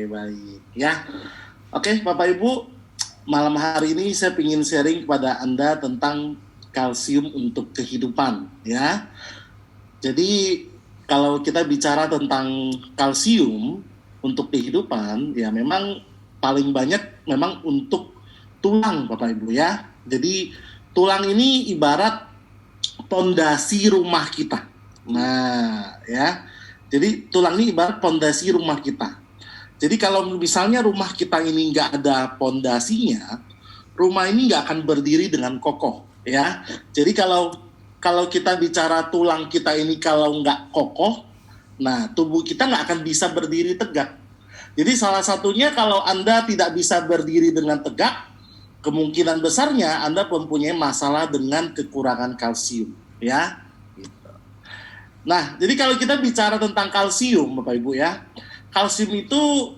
Baik ya. Oke, Bapak Ibu, malam hari ini saya ingin sharing kepada Anda tentang kalsium untuk kehidupan ya. Jadi kalau kita bicara tentang kalsium untuk kehidupan ya memang paling banyak memang untuk tulang Bapak Ibu ya. Jadi tulang ini ibarat pondasi rumah kita. Nah, ya. Jadi tulang ini ibarat pondasi rumah kita. Jadi kalau misalnya rumah kita ini nggak ada pondasinya, rumah ini nggak akan berdiri dengan kokoh, ya. Jadi kalau kita bicara tulang kita ini kalau nggak kokoh, nah tubuh kita nggak akan bisa berdiri tegak. Jadi salah satunya kalau Anda tidak bisa berdiri dengan tegak, kemungkinan besarnya Anda mempunyai masalah dengan kekurangan kalsium, ya. Gitu. Nah, jadi kalau kita bicara tentang kalsium, Bapak Ibu ya, kalsium itu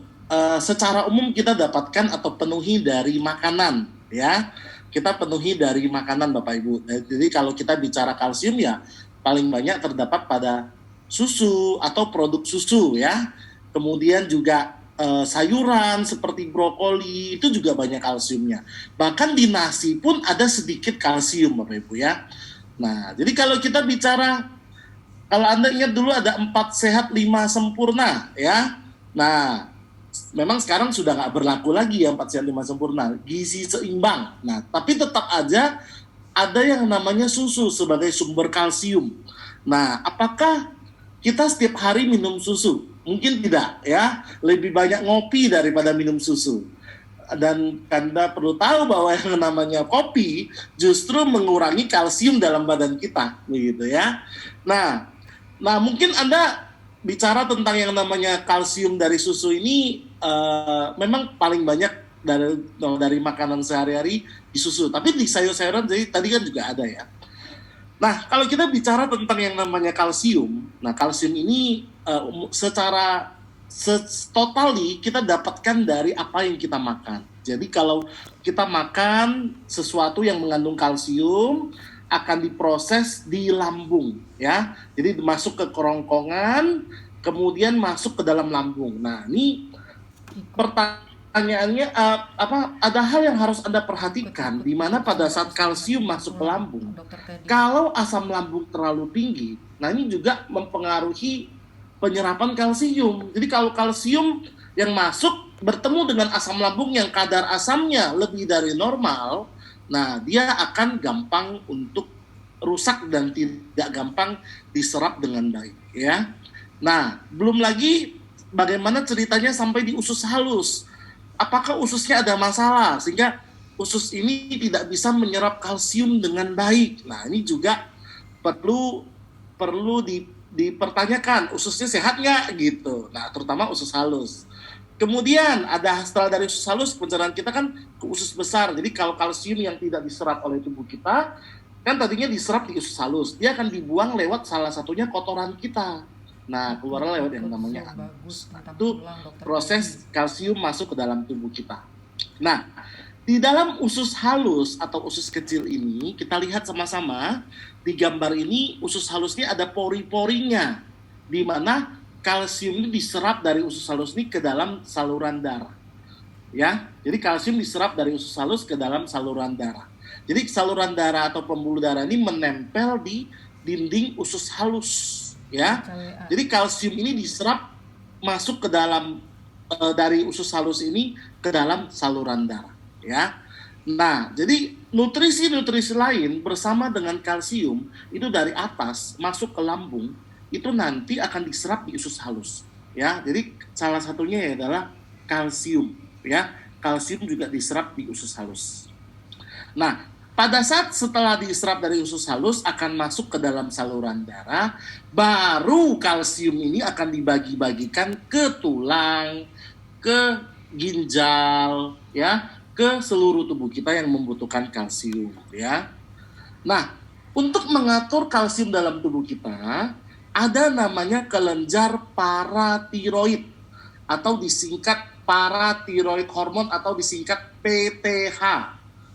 secara umum kita dapatkan atau penuhi dari makanan, ya. Kita penuhi dari makanan, Bapak Ibu. Jadi kalau kita bicara kalsium ya paling banyak terdapat pada susu atau produk susu, ya. Kemudian juga sayuran seperti brokoli itu juga banyak kalsiumnya. Bahkan di nasi pun ada sedikit kalsium, Bapak Ibu ya. Nah, jadi kalau kita bicara, kalau Anda ingat dulu ada 4 sehat 5 sempurna ya. Nah, memang sekarang sudah nggak berlaku lagi ya 4 sehat 5 sempurna, gizi seimbang. Nah, tapi tetap aja ada yang namanya susu sebagai sumber kalsium. Nah, apakah kita setiap hari minum susu? Mungkin tidak ya, lebih banyak ngopi daripada minum susu. Dan Anda perlu tahu bahwa yang namanya kopi justru mengurangi kalsium dalam badan kita, begitu ya. Nah, mungkin Anda bicara tentang yang namanya kalsium dari susu ini memang paling banyak dari makanan sehari-hari di susu. Tapi di sayur-sayuran jadi tadi kan juga ada ya. Nah, kalau kita bicara tentang yang namanya kalsium, nah kalsium ini secara totally kita dapatkan dari apa yang kita makan. Jadi kalau kita makan sesuatu yang mengandung kalsium, akan diproses di lambung ya. Jadi masuk ke kerongkongan, kemudian masuk ke dalam lambung. Nah, ini pertanyaannya ada hal yang harus Anda perhatikan di mana pada saat kalsium masuk ke lambung, kalau asam lambung terlalu tinggi, nah ini juga mempengaruhi penyerapan kalsium. Jadi kalau kalsium yang masuk bertemu dengan asam lambung yang kadar asamnya lebih dari normal, nah dia akan gampang untuk rusak dan tidak gampang diserap dengan baik ya. Nah, belum lagi bagaimana ceritanya sampai di usus halus. Apakah ususnya ada masalah sehingga usus ini tidak bisa menyerap kalsium dengan baik. Nah, ini juga perlu dipertanyakan, ususnya sehat nggak gitu. Nah, terutama usus halus. Kemudian ada setelah dari usus halus, pencernaan kita kan ke usus besar. Jadi kalau kalsium yang tidak diserap oleh tubuh kita, kan tadinya diserap di usus halus, dia akan dibuang lewat salah satunya kotoran kita. Nah, keluar lewat yang namanya anus. Nah, itu proses kalsium masuk ke dalam tubuh kita. Nah, di dalam usus halus atau usus kecil ini, kita lihat sama-sama di gambar ini, usus halus ini ada pori-porinya, di mana kalsium ini diserap dari usus halus ini ke dalam saluran darah. Ya, jadi kalsium diserap dari usus halus ke dalam saluran darah. Jadi saluran darah atau pembuluh darah ini menempel di dinding usus halus, ya. Jadi kalsium ini diserap masuk ke dalam dari usus halus ini ke dalam saluran darah, ya. Nah, jadi nutrisi-nutrisi lain bersama dengan kalsium itu dari atas masuk ke lambung, itu nanti akan diserap di usus halus, ya. Jadi salah satunya adalah kalsium, ya. Kalsium juga diserap di usus halus. Nah, pada saat setelah diserap dari usus halus akan masuk ke dalam saluran darah, baru kalsium ini akan dibagi-bagikan ke tulang, ke ginjal, ya, ke seluruh tubuh kita yang membutuhkan kalsium, ya. Nah, untuk mengatur kalsium dalam tubuh kita, ada namanya kelenjar paratiroid atau disingkat paratiroid hormon atau disingkat PTH,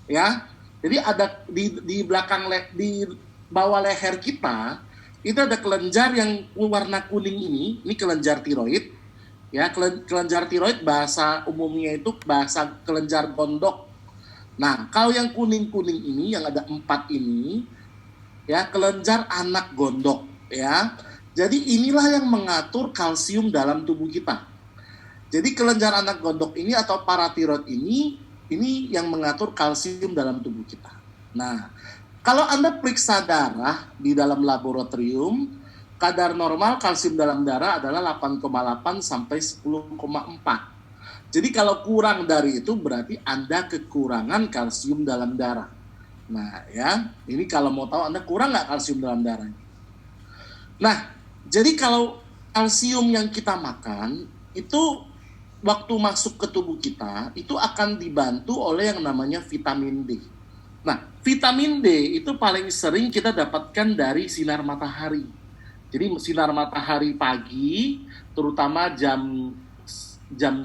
ya. Jadi ada di belakang di bawah leher kita itu ada kelenjar yang warna kuning ini kelenjar tiroid. Ya, kelenjar tiroid bahasa umumnya itu bahasa kelenjar gondok. Nah, kalau yang kuning-kuning ini, yang ada 4 ini, ya, kelenjar anak gondok, ya. Jadi inilah yang mengatur kalsium dalam tubuh kita. Jadi kelenjar anak gondok ini atau paratiroid ini yang mengatur kalsium dalam tubuh kita. Nah, kalau Anda periksa darah di dalam laboratorium, kadar normal kalsium dalam darah adalah 8,8 sampai 10,4. Jadi kalau kurang dari itu berarti Anda kekurangan kalsium dalam darah. Nah, ya, ini kalau mau tahu Anda kurang nggak kalsium dalam darah. Nah, jadi kalau kalsium yang kita makan itu waktu masuk ke tubuh kita itu akan dibantu oleh yang namanya vitamin D. Nah, vitamin D itu paling sering kita dapatkan dari sinar matahari. Jadi sinar matahari pagi, terutama jam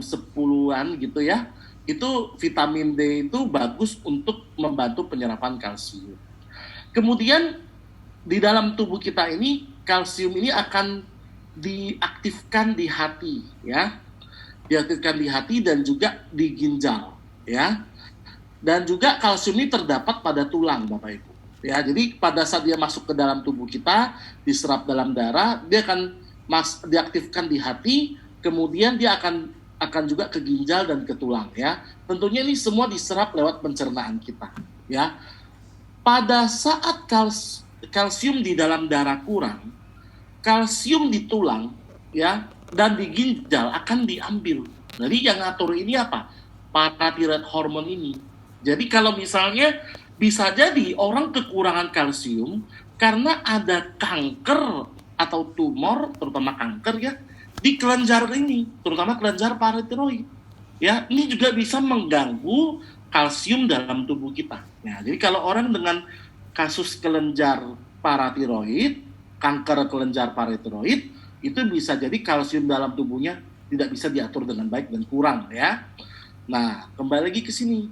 10-an gitu ya, itu vitamin D itu bagus untuk membantu penyerapan kalsium. Kemudian di dalam tubuh kita ini kalsium ini akan diaktifkan di hati, ya, diaktifkan di hati dan juga di ginjal, ya, dan juga kalsium ini terdapat pada tulang, Bapak Ibu. Ya, jadi pada saat dia masuk ke dalam tubuh kita, diserap dalam darah, dia akan diaktifkan di hati, kemudian dia akan juga ke ginjal dan ke tulang, ya. Tentunya ini semua diserap lewat pencernaan kita, ya. Pada saat kalsium di dalam darah kurang, kalsium di tulang, ya, dan di ginjal akan diambil. Jadi yang ngatur ini apa? Paratiroid hormon ini. Jadi kalau misalnya bisa jadi orang kekurangan kalsium karena ada kanker atau tumor, terutama kanker ya, di kelenjar ini, terutama kelenjar paratiroid. Ya, ini juga bisa mengganggu kalsium dalam tubuh kita. Nah, jadi kalau orang dengan kasus kelenjar paratiroid, kanker kelenjar paratiroid, itu bisa jadi kalsium dalam tubuhnya tidak bisa diatur dengan baik dan kurang, ya. Nah, kembali lagi ke sini.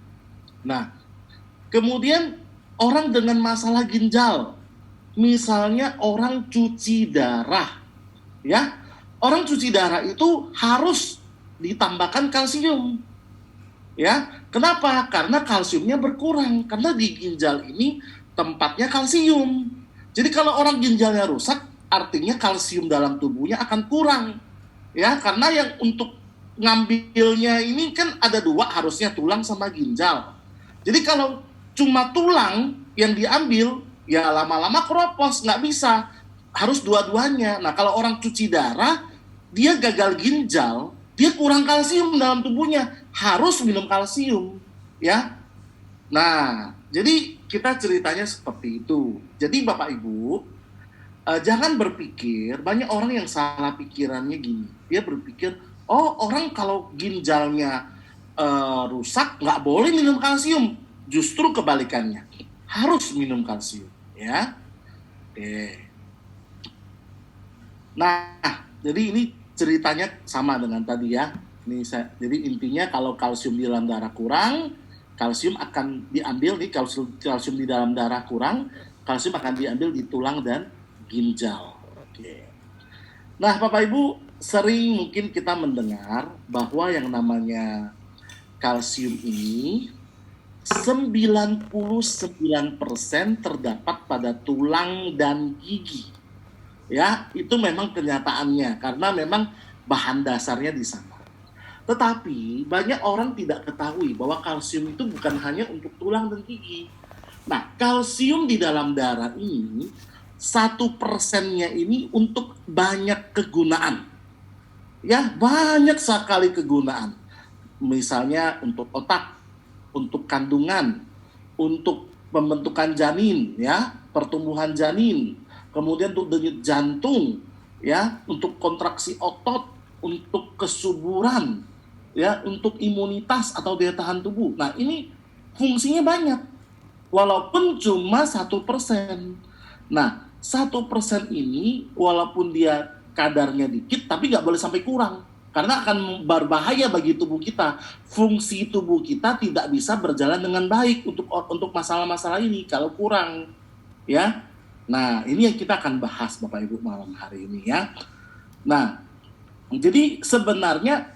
Nah, kemudian orang dengan masalah ginjal, misalnya orang cuci darah, ya, orang cuci darah itu harus ditambahkan kalsium. Ya, kenapa? Karena kalsiumnya berkurang. Karena di ginjal ini tempatnya kalsium. Jadi kalau orang ginjalnya rusak, artinya kalsium dalam tubuhnya akan kurang. Ya, karena yang untuk ngambilnya ini kan ada 2, harusnya tulang sama ginjal. Jadi kalau cuma tulang yang diambil, ya lama-lama keropos, nggak bisa. Harus dua-duanya. Nah, kalau orang cuci darah, dia gagal ginjal, dia kurang kalsium dalam tubuhnya, harus minum kalsium, ya. Nah, jadi kita ceritanya seperti itu. Jadi Bapak Ibu, jangan berpikir, banyak orang yang salah pikirannya gini. Dia berpikir, oh orang kalau ginjalnya rusak nggak boleh minum kalsium. Justru kebalikannya, harus minum kalsium, ya. Oke. Nah, jadi ini ceritanya sama dengan tadi ya. Jadi intinya kalau kalsium di dalam darah kurang, kalsium akan diambil nih, kalsium di dalam darah kurang, kalsium akan diambil di tulang dan ginjal. Oke. Nah, Bapak Ibu, sering mungkin kita mendengar bahwa yang namanya kalsium ini 99% terdapat pada tulang dan gigi. Ya, itu memang kenyataannya karena memang bahan dasarnya di sana. Tetapi banyak orang tidak ketahui bahwa kalsium itu bukan hanya untuk tulang dan gigi. Nah, kalsium di dalam darah ini 1%-nya ini untuk banyak kegunaan. Ya, banyak sekali kegunaan. Misalnya untuk otak, untuk kandungan, untuk pembentukan janin, ya, pertumbuhan janin, kemudian untuk denyut jantung, ya, untuk kontraksi otot, untuk kesuburan, ya, untuk imunitas atau daya tahan tubuh. Nah, ini fungsinya banyak, walaupun cuma 1%. Nah, 1% ini walaupun dia kadarnya dikit, tapi nggak boleh sampai kurang. Karena akan berbahaya bagi tubuh kita. Fungsi tubuh kita tidak bisa berjalan dengan baik untuk masalah-masalah ini kalau kurang, ya. Nah, ini yang kita akan bahas Bapak Ibu malam hari ini, ya. Nah, Jadi sebenarnya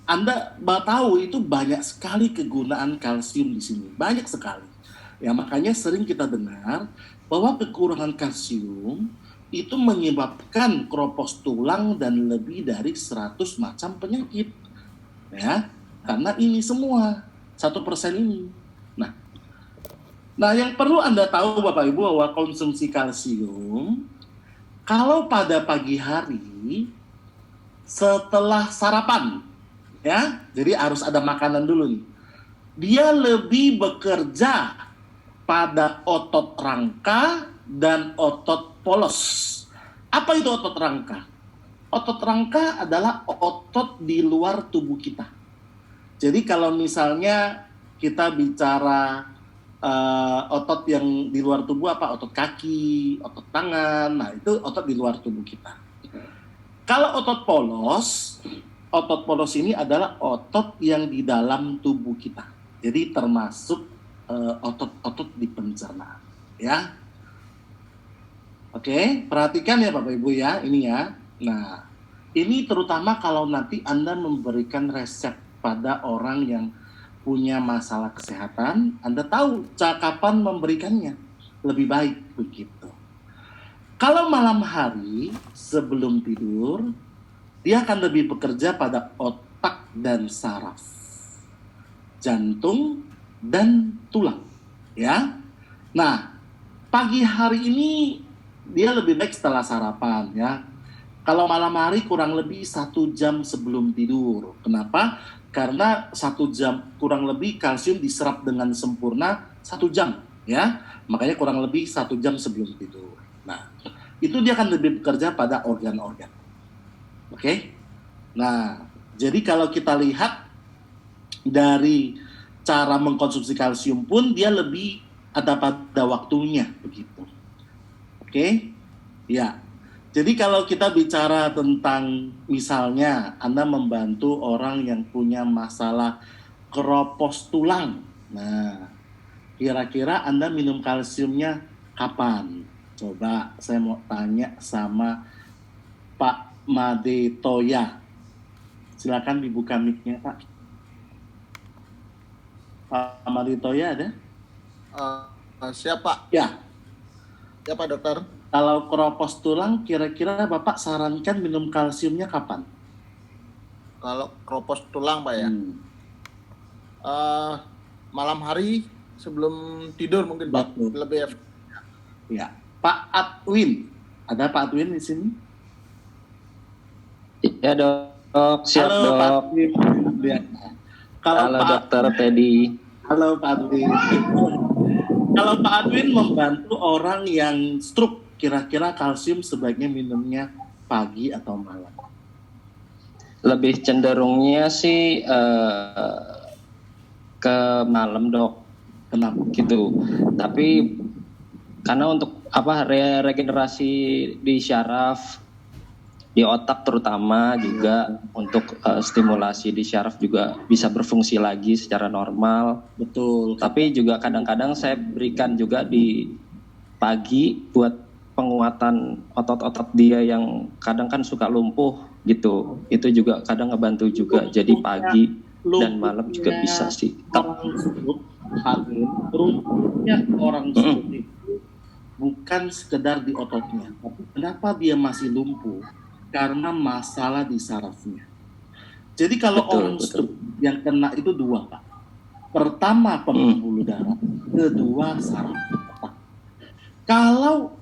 Anda tahu itu banyak sekali kegunaan kalsium di sini, banyak sekali. Ya makanya sering kita dengar bahwa kekurangan kalsium itu menyebabkan keropos tulang dan lebih dari 100 macam penyakit. Ya, karena ini semua 1% ini. Nah, yang perlu Anda tahu Bapak Ibu bahwa konsumsi kalsium kalau pada pagi hari setelah sarapan, ya, jadi harus ada makanan dulu nih. Dia lebih bekerja pada otot rangka dan otot polos. Apa itu otot rangka? Otot rangka adalah otot di luar tubuh kita. Jadi kalau misalnya kita bicara otot yang di luar tubuh apa? Otot kaki, otot tangan, nah itu otot di luar tubuh kita. Kalau otot polos ini adalah otot yang di dalam tubuh kita. Jadi termasuk otot-otot di pencernaan, ya. Oke, perhatikan ya Bapak Ibu ya, ini ya. Nah, ini terutama kalau nanti Anda memberikan resep pada orang yang punya masalah kesehatan, Anda tahu kapan memberikannya lebih baik begitu. Kalau malam hari sebelum tidur, dia akan lebih bekerja pada otak dan saraf, jantung dan tulang, ya. Nah, pagi hari ini dia lebih baik setelah sarapan, ya. Kalau malam hari kurang lebih 1 jam sebelum tidur. Kenapa? Karena 1 jam kurang lebih kalsium diserap dengan sempurna 1 jam, ya. Makanya kurang lebih 1 jam sebelum tidur. Nah, itu dia akan lebih bekerja pada organ-organ. Oke? Nah, jadi kalau kita lihat dari cara mengkonsumsi kalsium pun dia lebih ada pada waktunya begitu. Oke? Ya. Jadi kalau kita bicara tentang misalnya Anda membantu orang yang punya masalah keropos tulang. Nah, kira-kira Anda minum kalsiumnya kapan? Coba saya mau tanya sama Pak Made Toya. Silakan dibuka mic-nya, Pak. Pak Made Toya ada? Siapa? Ya. Siapa dokter? Kalau keropos tulang, kira-kira Bapak sarankan minum kalsiumnya kapan? Kalau keropos tulang, Pak ya? Malam hari sebelum tidur mungkin, Pak. Betul. Lebih Ya. Pak Adwin. Ada Pak Adwin di sini? Ya dok, siap Halo, dok. Pak Adwin. Halo dokter Teddy. Halo Pak Adwin. Kalau Pak Adwin membantu orang yang stroke, kira-kira kalsium sebaiknya minumnya pagi atau malam? Lebih cenderungnya sih ke malam dok. Kenapa? Gitu. Tapi karena untuk regenerasi di syaraf, di otak terutama juga untuk stimulasi di syaraf juga bisa berfungsi lagi secara normal. Betul. Tapi juga kadang-kadang saya berikan juga di pagi buat penguatan otot-otot dia yang kadang kan suka lumpuh gitu. Itu juga kadang ngebantu juga. Jadi pagi dan malam juga bisa sih. Orang stroke itu bukan sekedar di ototnya, tapi kenapa dia masih lumpuh? Karena masalah di sarafnya. Jadi kalau orang stroke yang kena itu 2, Pak. Pertama pembuluh darah, kedua saraf otak. Kalau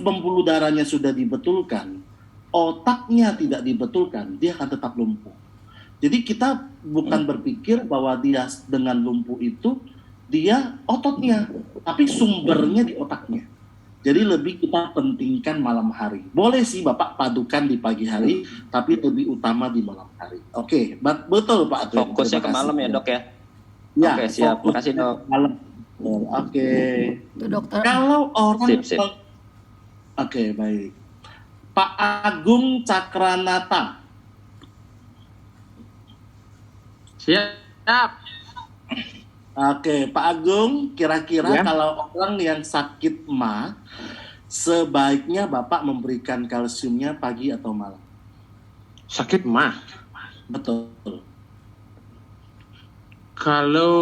pembuluh darahnya sudah dibetulkan, otaknya tidak dibetulkan, dia akan tetap lumpuh. Jadi kita bukan berpikir bahwa dia dengan lumpuh itu dia ototnya, tapi sumbernya di otaknya. Jadi lebih kita pentingkan malam hari. Boleh sih Bapak padukan di pagi hari, tapi lebih utama di malam hari. Oke, betul Pak Adwin. Fokusnya ke malam ya dok ya? Ya, oke siap, makasih dok. Malam. Oke. Itu dokter. Kalau orang Sip. Oke, baik. Pak Agung Cakranata. Siap. Oke, Pak Agung, kira-kira kalau orang yang sakit sebaiknya Bapak memberikan kalsiumnya pagi atau malam? sakit mah. Betul. Kalau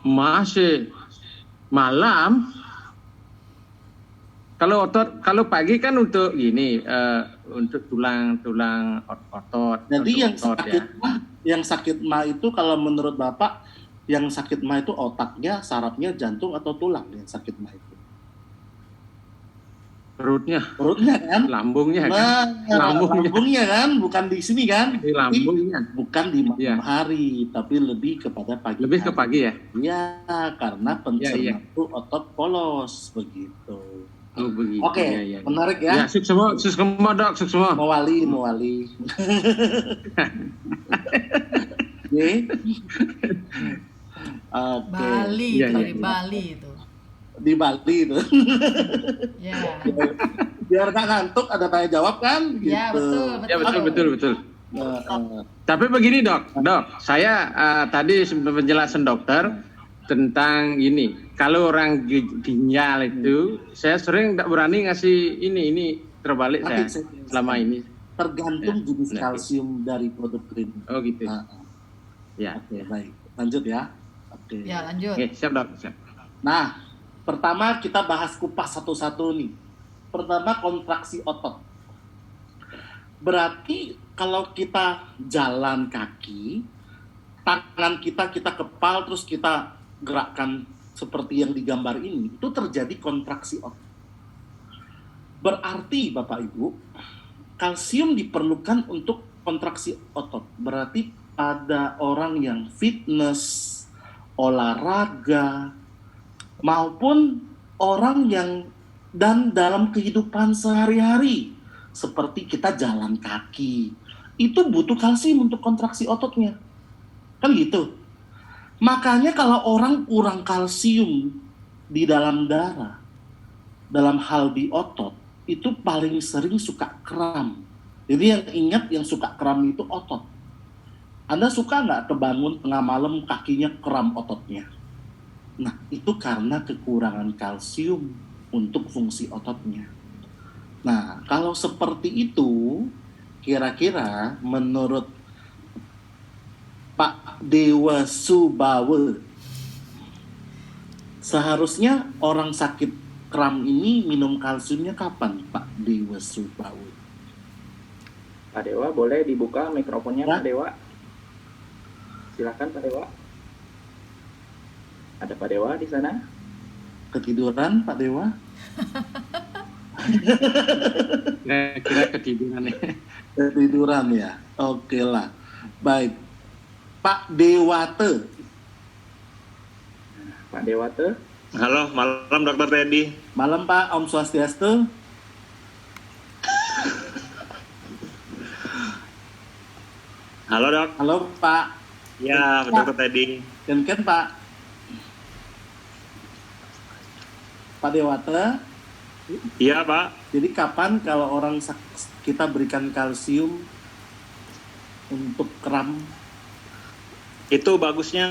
masih malam, kalau pagi kan untuk ini untuk tulang otot, Jadi untuk yang otot sakit mah, itu kalau menurut Bapak, yang sakit mah itu otaknya, sarafnya, jantung atau tulang yang sakit mah itu? perutnya, Perutnya kan? lambungnya kan, Nah, lambungnya, lambungnya kan, bukan di sini kan? di lambungnya. Bukan di malam Iya. hari, tapi lebih kepada pagi Lebih ke hari. pagi ya? Ya, karena Iya. pencernaan itu otot polos begitu. Oh begitu. Oke, Iya. menarik Ya, ya. sukses semua dok, sukses semua. Mewali. Oke. Oke. Bali, Iya, dari iya. Bali itu. Di Bali itu. Ya, Biar nggak ngantuk, ada tanya jawab kan? Gitu. ya betul. Ya betul. Nah, Tapi begini dok, saya tadi penjelasan dokter tentang ini. Kalau orang ginjal itu, saya sering tidak berani ngasih ini terbalik saya selama ini. tergantung Ya, jenis benar. kalsium dari produk green. Oh gitu. Nah, Ya. oke, baik. Lanjut ya. Oke. Ya, lanjut. Oke, siap dok. Siap. Nah, pertama kita bahas kupas satu-satu nih. Pertama, kontraksi otot. Berarti kalau kita jalan kaki, tangan kita kepal terus kita gerakkan seperti yang digambar ini, itu terjadi kontraksi otot. Berarti Bapak Ibu, kalsium diperlukan untuk kontraksi otot. Berarti pada orang yang fitness, olahraga, maupun orang yang dan dalam kehidupan sehari-hari seperti kita jalan kaki itu butuh kalsium untuk kontraksi ototnya kan gitu. Makanya kalau orang kurang kalsium di dalam darah dalam hal di otot itu paling sering suka kram. Jadi yang ingat yang suka kram itu otot. Anda suka nggak kebangun tengah malam kakinya kram ototnya? Nah, itu karena kekurangan kalsium untuk fungsi ototnya. Nah, kalau seperti itu, kira-kira menurut Pak Dewa Subawe, seharusnya orang sakit kram ini minum kalsiumnya kapan, Pak Dewa Subawe? Pak Dewa, boleh dibuka mikrofonnya, Ya. Pak Dewa? Silakan, Pak Dewa. Ada Pak Dewa di sana? Ketiduran, Pak Dewa? Kira-kira ketiduran nih. Ketiduran ya? Oke lah. Baik. Pak Dewate. Pak Dewate, Halo, malam Dokter Teddy. Malam Pak, Om Swastiastu. Halo dok. Halo Pak. Ya, Dokter Teddy. Ken Pak. Pak Dewate. Iya Pak. Jadi kapan kalau orang kita berikan kalsium untuk kram? Itu bagusnya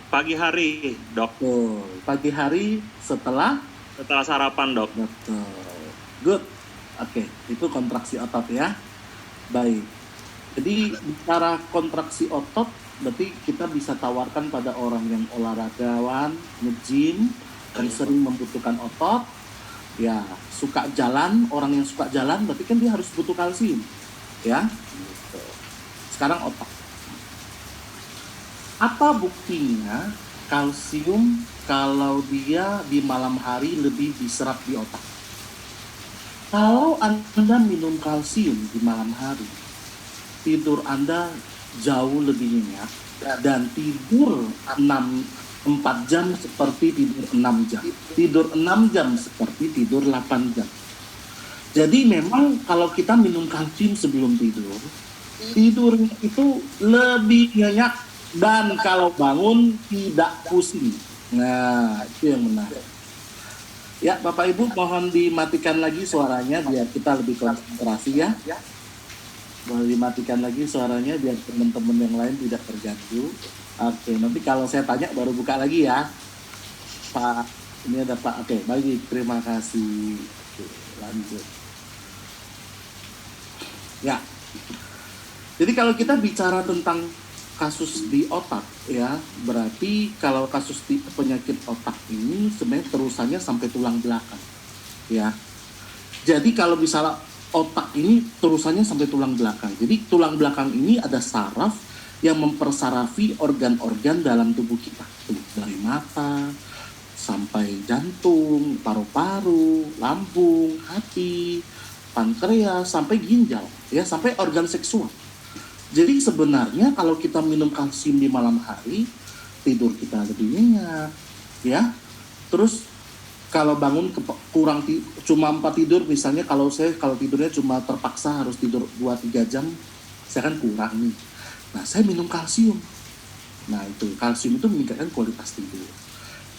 pagi hari, dok. Tuh, pagi hari setelah Setelah sarapan, dok. betul. Good. Oke, itu kontraksi otot ya. Baik. Jadi bicara kontraksi otot, berarti kita bisa tawarkan pada orang yang olahragawan, nge-gym, yang sering membutuhkan otot, ya suka jalan, orang yang suka jalan, berarti kan dia harus butuh kalsium, ya. Gitu. Sekarang otak. Apa buktinya kalsium kalau dia di malam hari lebih diserap di otak? Kalau Anda minum kalsium di malam hari, tidur Anda jauh lebih nyenyak dan tidur 4 jam seperti tidur 6 jam. Tidur 6 jam seperti tidur 8 jam. Jadi memang kalau kita minum kalsium sebelum tidur, tidurnya itu lebih nyenyak dan kalau bangun tidak pusing. Nah, itu yang menarik. Ya, Bapak Ibu mohon dimatikan lagi suaranya biar kita lebih konsentrasi ya. Boleh dimatikan lagi suaranya biar teman-teman yang lain tidak terganggu. Oke, nanti kalau saya tanya baru buka lagi ya. Pak, ini ada Pak. Oke, baik, terima kasih. Oke, lanjut. Ya. Jadi kalau kita bicara tentang kasus di otak ya, berarti kalau kasus di penyakit otak ini sebenarnya terusannya sampai tulang belakang ya. Jadi kalau misalnya otak ini terusannya sampai tulang belakang. Jadi tulang belakang ini ada saraf yang mempersarafi organ-organ dalam tubuh kita. Tuh, dari mata sampai jantung, paru-paru, lambung, hati, pankreas, sampai ginjal ya, sampai organ seksual. Jadi sebenarnya kalau kita minum kalsium di malam hari, tidur kita lebih nyenyak, ya. Terus kalau bangun cuma 4 tidur, misalnya kalau tidurnya cuma terpaksa harus tidur 2-3 jam, saya kan kurang nih. Nah, saya minum kalsium. Nah, itu kalsium itu meningkatkan kualitas tidur.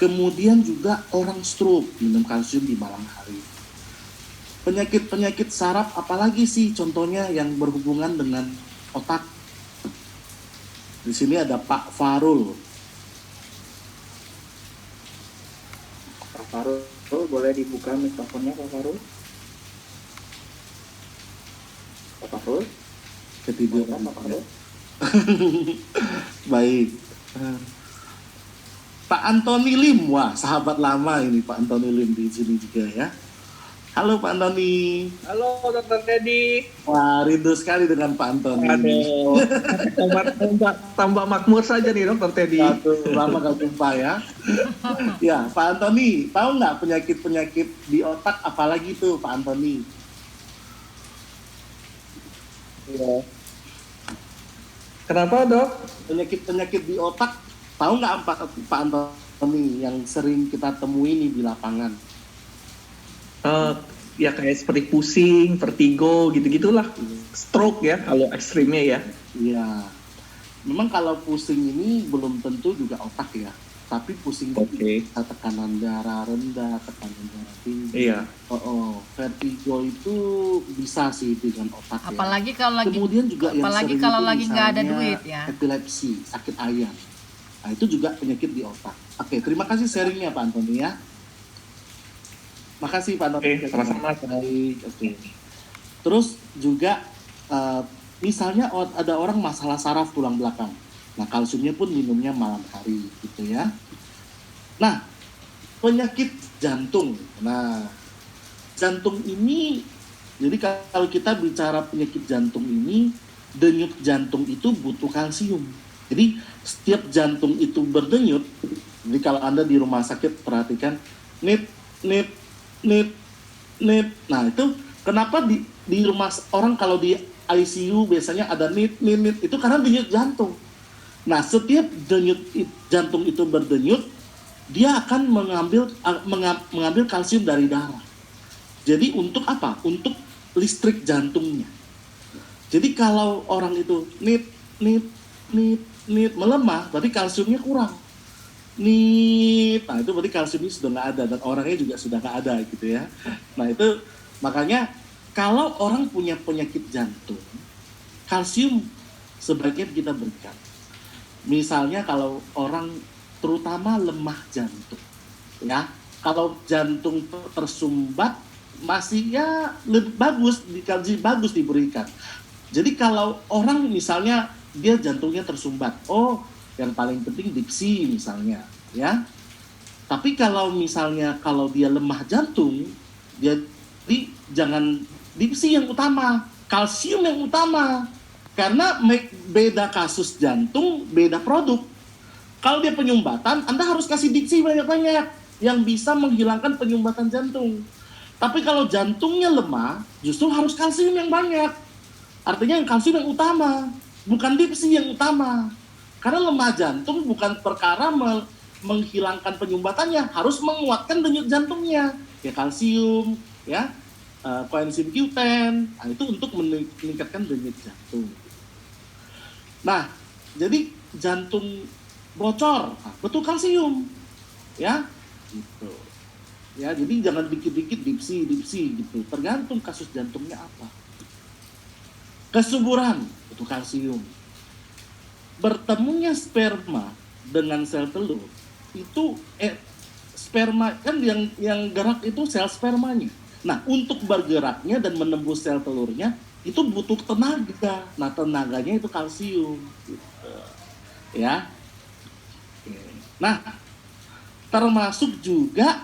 Kemudian juga orang stroke minum kalsium di malam hari. Penyakit-penyakit saraf apalagi sih contohnya yang berhubungan dengan otak. Di sini ada Pak Farul. Pak Farul, boleh dibuka mikrofonnya Pak Farul? Pak Farul? Ketiduran Pak Farul? Baik. Pak Antoni Lim, wah sahabat lama ini Pak Antoni Lim di sini juga ya. Halo Pak Antoni. Halo Dokter Teddy. Wah, rindu sekali dengan Pak Antoni. Aduh, tambah makmur saja nih Dokter Teddy. Satu, lama gak jumpa ya. Ya, Pak Antoni, tahu nggak penyakit-penyakit di otak apalagi tuh Pak Antoni? Ya. Kenapa Dok? Penyakit-penyakit di otak, tahu nggak Pak Antoni yang sering kita temui nih di lapangan? Ya kayak seperti pusing, vertigo, gitu-gitulah. Stroke ya, kalau ekstrimnya ya. Iya. Memang kalau pusing ini belum tentu juga otak ya. Tapi pusing Oke. bisa tekanan darah rendah, tekanan darah tinggi. Iya. Vertigo itu bisa sih dengan otak Apalagi ya. kalau lagi Kemudian juga yang apalagi sering kalau itu lagi nggak ada misalnya duit ya. epilepsi, sakit ayam. Nah, itu juga penyakit di otak. Oke, terima kasih sharingnya Pak Antoni ya. Makasih Pak Antoni. Oke, sama-sama. Baik, oke. Terus juga misalnya ada orang masalah saraf tulang belakang. Nah, kalsiumnya pun minumnya malam hari gitu ya. Nah, penyakit jantung. Nah, jantung ini, jadi kalau kita bicara penyakit jantung ini, denyut jantung itu butuh kalsium. Jadi setiap jantung itu berdenyut, jadi kalau Anda di rumah sakit perhatikan, nit. Nah, itu kenapa di rumah orang kalau di ICU biasanya ada nit, itu karena denyut jantung. Nah, setiap denyut jantung itu berdenyut, dia akan mengambil kalsium dari darah. Jadi untuk apa? Untuk listrik jantungnya. Jadi kalau orang itu nit melemah, berarti kalsiumnya kurang. Nah itu berarti kalsiumnya sudah nggak ada dan orangnya juga sudah nggak ada gitu ya. Nah itu makanya kalau orang punya penyakit jantung, kalsium sebaiknya kita berikan. Misalnya kalau orang terutama lemah jantung, ya kalau jantung tersumbat masih ya lebih bagus bagus diberikan. Jadi kalau orang misalnya dia jantungnya tersumbat, yang paling penting dipsi misalnya, ya. Tapi kalau misalnya kalau dia lemah jantung, jadi jangan dipsi yang utama, kalsium yang utama. Karena beda kasus jantung, beda produk. Kalau dia penyumbatan, Anda harus kasih dipsi banyak-banyak yang bisa menghilangkan penyumbatan jantung. Tapi kalau jantungnya lemah, justru harus kalsium yang banyak. Artinya kalsium yang utama, bukan dipsi yang utama. Karena lemah jantung bukan perkara menghilangkan penyumbatannya, harus menguatkan denyut jantungnya. Ya kalsium, ya koenzim Q10, nah, itu untuk meningkatkan denyut jantung. Nah, jadi jantung bocor, butuh kalsium, ya, gitu. Ya, jadi jangan dikit-dikit dipsi gitu. Tergantung kasus jantungnya apa. Kesuburan, butuh kalsium. Bertemunya sperma dengan sel telur itu sperma kan yang gerak itu sel spermanya. Nah, untuk bergeraknya dan menembus sel telurnya itu butuh tenaga. Nah, tenaganya itu kalsium. Gitu. Ya. Oke. Nah, termasuk juga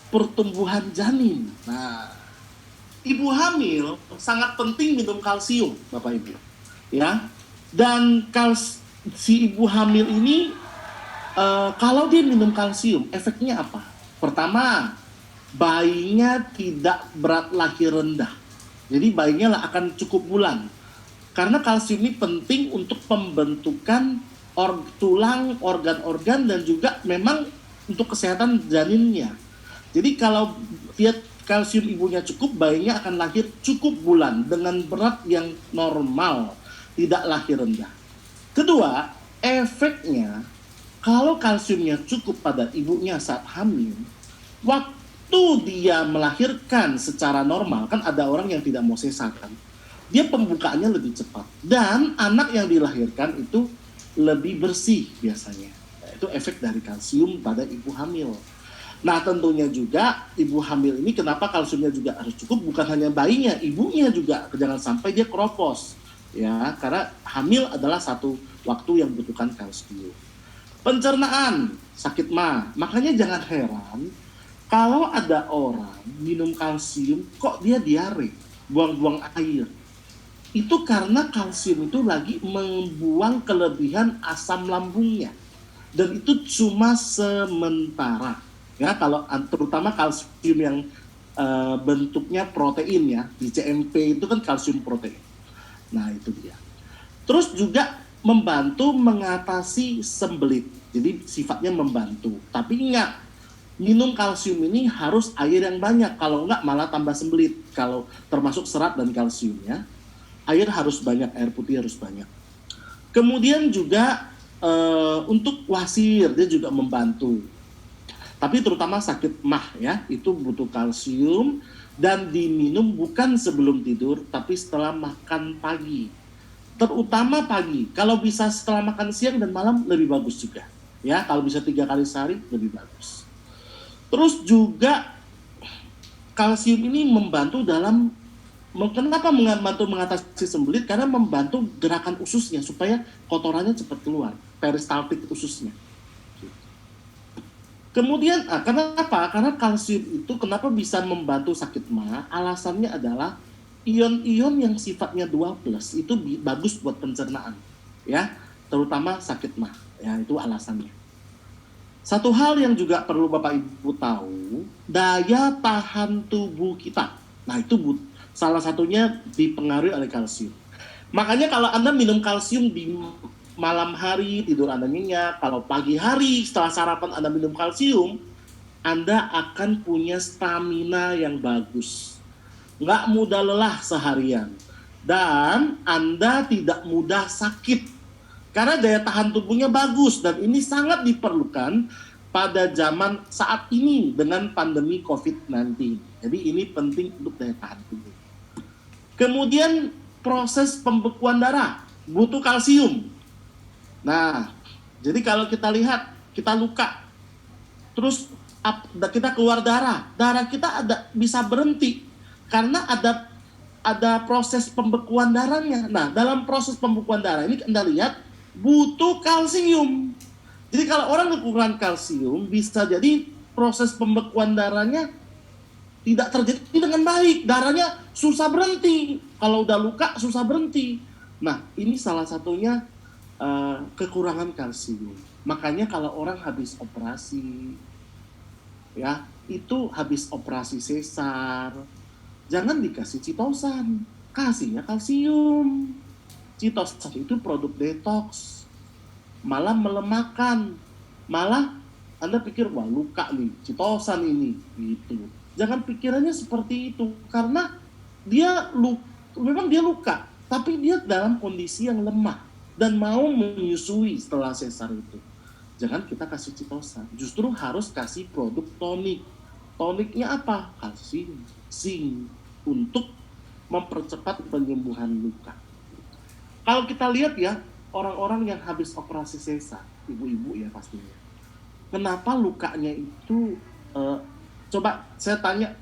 pertumbuhan janin. Nah, ibu hamil sangat penting minum kalsium, Bapak Ibu. Ya. Dan si ibu hamil ini kalau dia minum kalsium, efeknya apa? Pertama, bayinya tidak berat lahir rendah. Jadi bayinya akan cukup bulan. Karena kalsium ini penting untuk pembentukan tulang, organ-organ, dan juga memang untuk kesehatan janinnya. Jadi kalau dia kalsium ibunya cukup, bayinya akan lahir cukup bulan dengan berat yang normal, tidak lahir rendah. Kedua, efeknya kalau kalsiumnya cukup pada ibunya saat hamil, waktu dia melahirkan secara normal, kan ada orang yang tidak mau sesarkan, dia pembukaannya lebih cepat. Dan anak yang dilahirkan itu lebih bersih biasanya. Itu efek dari kalsium pada ibu hamil. Nah, tentunya juga ibu hamil ini kenapa kalsiumnya juga harus cukup, bukan hanya bayinya, ibunya juga jangan sampai dia keropos. Ya, karena hamil adalah satu waktu yang membutuhkan kalsium. Pencernaan, sakit mah. Makanya jangan heran kalau ada orang minum kalsium kok dia diare, buang-buang air. Itu karena kalsium itu lagi membuang kelebihan asam lambungnya. Dan itu cuma sementara. Ya, kalau terutama kalsium yang bentuknya protein ya, di CMP itu kan kalsium protein. Nah, itu dia. Terus juga membantu mengatasi sembelit. Jadi sifatnya membantu. Tapi ingat, minum kalsium ini harus air yang banyak. Kalau enggak malah tambah sembelit. Kalau termasuk serat dan kalsiumnya, air harus banyak, air putih harus banyak. Kemudian juga untuk wasir, dia juga membantu. Tapi terutama sakit mah ya, itu butuh kalsium dan diminum bukan sebelum tidur, tapi setelah makan pagi. Terutama pagi. Kalau bisa setelah makan siang dan malam lebih bagus juga. Ya, kalau bisa 3 kali sehari lebih bagus. Terus juga kalsium ini membantu dalam, kenapa membantu mengatasi sembelit? Karena membantu gerakan ususnya supaya kotorannya cepat keluar, peristaltik ususnya. Kemudian, kenapa? Karena kalsium itu kenapa bisa membantu sakit mah? Alasannya adalah ion-ion yang sifatnya 2+ itu bagus buat pencernaan, ya, terutama sakit mah, ya, itu alasannya. Satu hal yang juga perlu Bapak Ibu tahu, daya tahan tubuh kita. Nah, itu salah satunya dipengaruhi oleh kalsium. Makanya kalau Anda minum kalsium di malam hari, tidur Anda nyenyak, kalau pagi hari setelah sarapan Anda minum kalsium, Anda akan punya stamina yang bagus. Nggak mudah lelah seharian. Dan Anda tidak mudah sakit. Karena daya tahan tubuhnya bagus. Dan ini sangat diperlukan pada zaman saat ini dengan pandemi COVID-19. Jadi ini penting untuk daya tahan tubuh. Kemudian proses pembekuan darah. Butuh kalsium. Nah, jadi kalau kita lihat, kita luka. Terus kita keluar darah. Darah kita bisa berhenti. Karena ada proses pembekuan darahnya. Nah, dalam proses pembekuan darah ini Anda lihat butuh kalsium. Jadi kalau orang kekurangan kalsium, bisa jadi proses pembekuan darahnya tidak terjadi dengan baik. Darahnya susah berhenti. Kalau udah luka susah berhenti. Nah, ini salah satunya kekurangan kalsium. Makanya kalau orang habis operasi, ya, itu habis operasi sesar, jangan dikasih citosan, kasihnya kalsium. Citosan itu produk detox, malah melemahkan, malah Anda pikir, wah luka nih, citosan ini, gitu. Jangan pikirannya seperti itu, karena memang dia luka, tapi dia dalam kondisi yang lemah dan mau menyusui setelah sesar itu. Jangan kita kasih citosan, justru harus kasih produk tonik. Toniknya apa? Kalsium, zinc, untuk mempercepat penyembuhan luka. Kalau kita lihat ya, orang-orang yang habis operasi sesar, ibu-ibu ya pastinya, kenapa lukanya itu, coba saya tanya,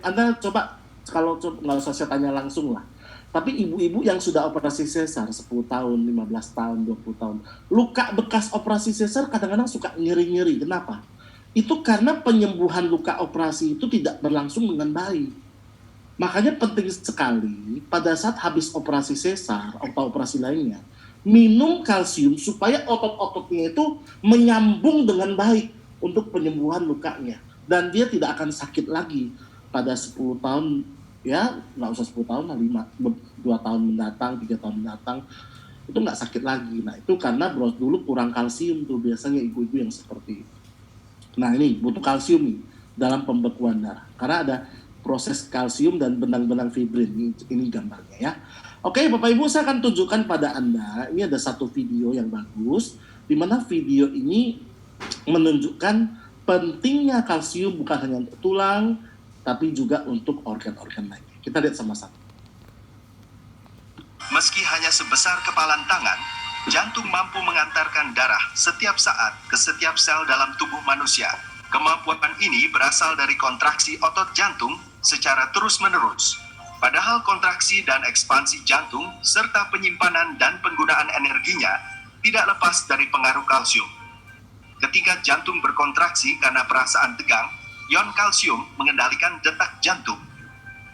Anda coba, kalau nggak usah saya tanya langsung lah, Tapi ibu-ibu yang sudah operasi sesar 10 tahun, 15 tahun, 20 tahun, luka bekas operasi sesar kadang-kadang suka nyeri-nyeri. Kenapa? Itu karena penyembuhan luka operasi itu tidak berlangsung dengan baik. Makanya penting sekali pada saat habis operasi sesar atau operasi lainnya, minum kalsium supaya otot-ototnya itu menyambung dengan baik untuk penyembuhan lukanya. Dan dia tidak akan sakit lagi pada 10 tahun, ya nggak usah 10 tahun lah, 2 tahun mendatang, 3 tahun mendatang, itu nggak sakit lagi. Nah itu karena dulu kurang kalsium tuh biasanya ibu-ibu yang seperti itu. Nah ini butuh kalsium nih dalam pembekuan darah. Karena ada proses kalsium dan benang-benang fibrin. Ini gambarnya ya. Oke Bapak Ibu, saya akan tunjukkan pada Anda, ini ada satu video yang bagus, di mana video ini menunjukkan pentingnya kalsium bukan hanya untuk tulang, tapi juga untuk organ-organ lainnya. Kita lihat sama-sama. Meski hanya sebesar kepalan tangan, jantung mampu mengantarkan darah setiap saat ke setiap sel dalam tubuh manusia. Kemampuan ini berasal dari kontraksi otot jantung secara terus-menerus. Padahal kontraksi dan ekspansi jantung serta penyimpanan dan penggunaan energinya tidak lepas dari pengaruh kalsium. Ketika jantung berkontraksi karena perasaan tegang, ion kalsium mengendalikan detak jantung.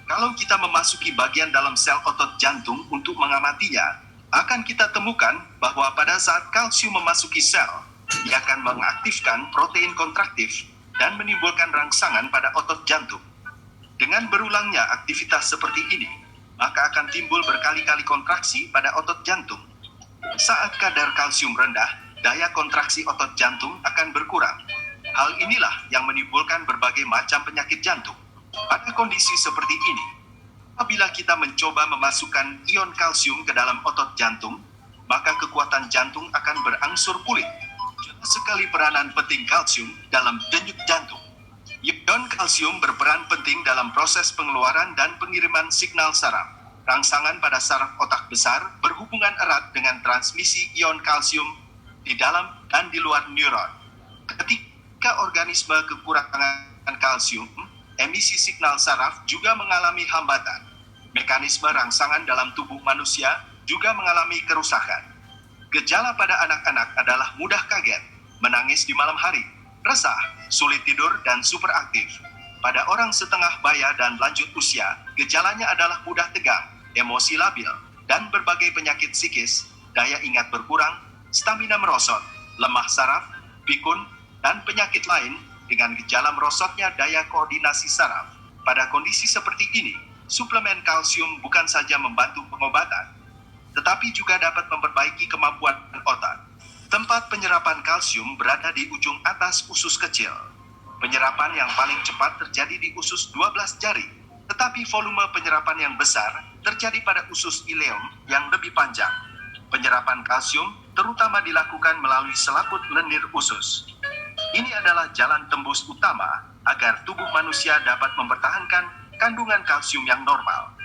Kalau kita memasuki bagian dalam sel otot jantung untuk mengamatinya, akan kita temukan bahwa pada saat kalsium memasuki sel, ia akan mengaktifkan protein kontraktif dan menimbulkan rangsangan pada otot jantung. Dengan berulangnya aktivitas seperti ini, maka akan timbul berkali-kali kontraksi pada otot jantung. Saat kadar kalsium rendah, daya kontraksi otot jantung akan berkurang. Hal inilah yang menimbulkan berbagai macam penyakit jantung. Pada kondisi seperti ini, apabila kita mencoba memasukkan ion kalsium ke dalam otot jantung, maka kekuatan jantung akan berangsur pulih. Jelas sekali peranan penting kalsium dalam denyut jantung. Ion kalsium berperan penting dalam proses pengeluaran dan pengiriman signal saraf. Rangsangan pada saraf otak besar berhubungan erat dengan transmisi ion kalsium di dalam dan di luar neuron. Ketika organisme kekurangan kalsium, emisi signal saraf juga mengalami hambatan. Mekanisme rangsangan dalam tubuh manusia juga mengalami kerusakan. Gejala pada anak-anak adalah mudah kaget, menangis di malam hari, resah, sulit tidur, dan superaktif. Pada orang setengah baya dan lanjut usia, gejalanya adalah mudah tegang, emosi labil, dan berbagai penyakit psikis, daya ingat berkurang, stamina merosot, lemah saraf, pikun, dan penyakit lain dengan gejala merosotnya daya koordinasi saraf. Pada kondisi seperti ini, suplemen kalsium bukan saja membantu pengobatan, tetapi juga dapat memperbaiki kemampuan otak. Tempat penyerapan kalsium berada di ujung atas usus kecil. Penyerapan yang paling cepat terjadi di usus 12 jari, tetapi volume penyerapan yang besar terjadi pada usus ileum yang lebih panjang. Penyerapan kalsium terutama dilakukan melalui selaput lendir usus. Ini adalah jalan tembus utama agar tubuh manusia dapat mempertahankan kandungan kalsium yang normal.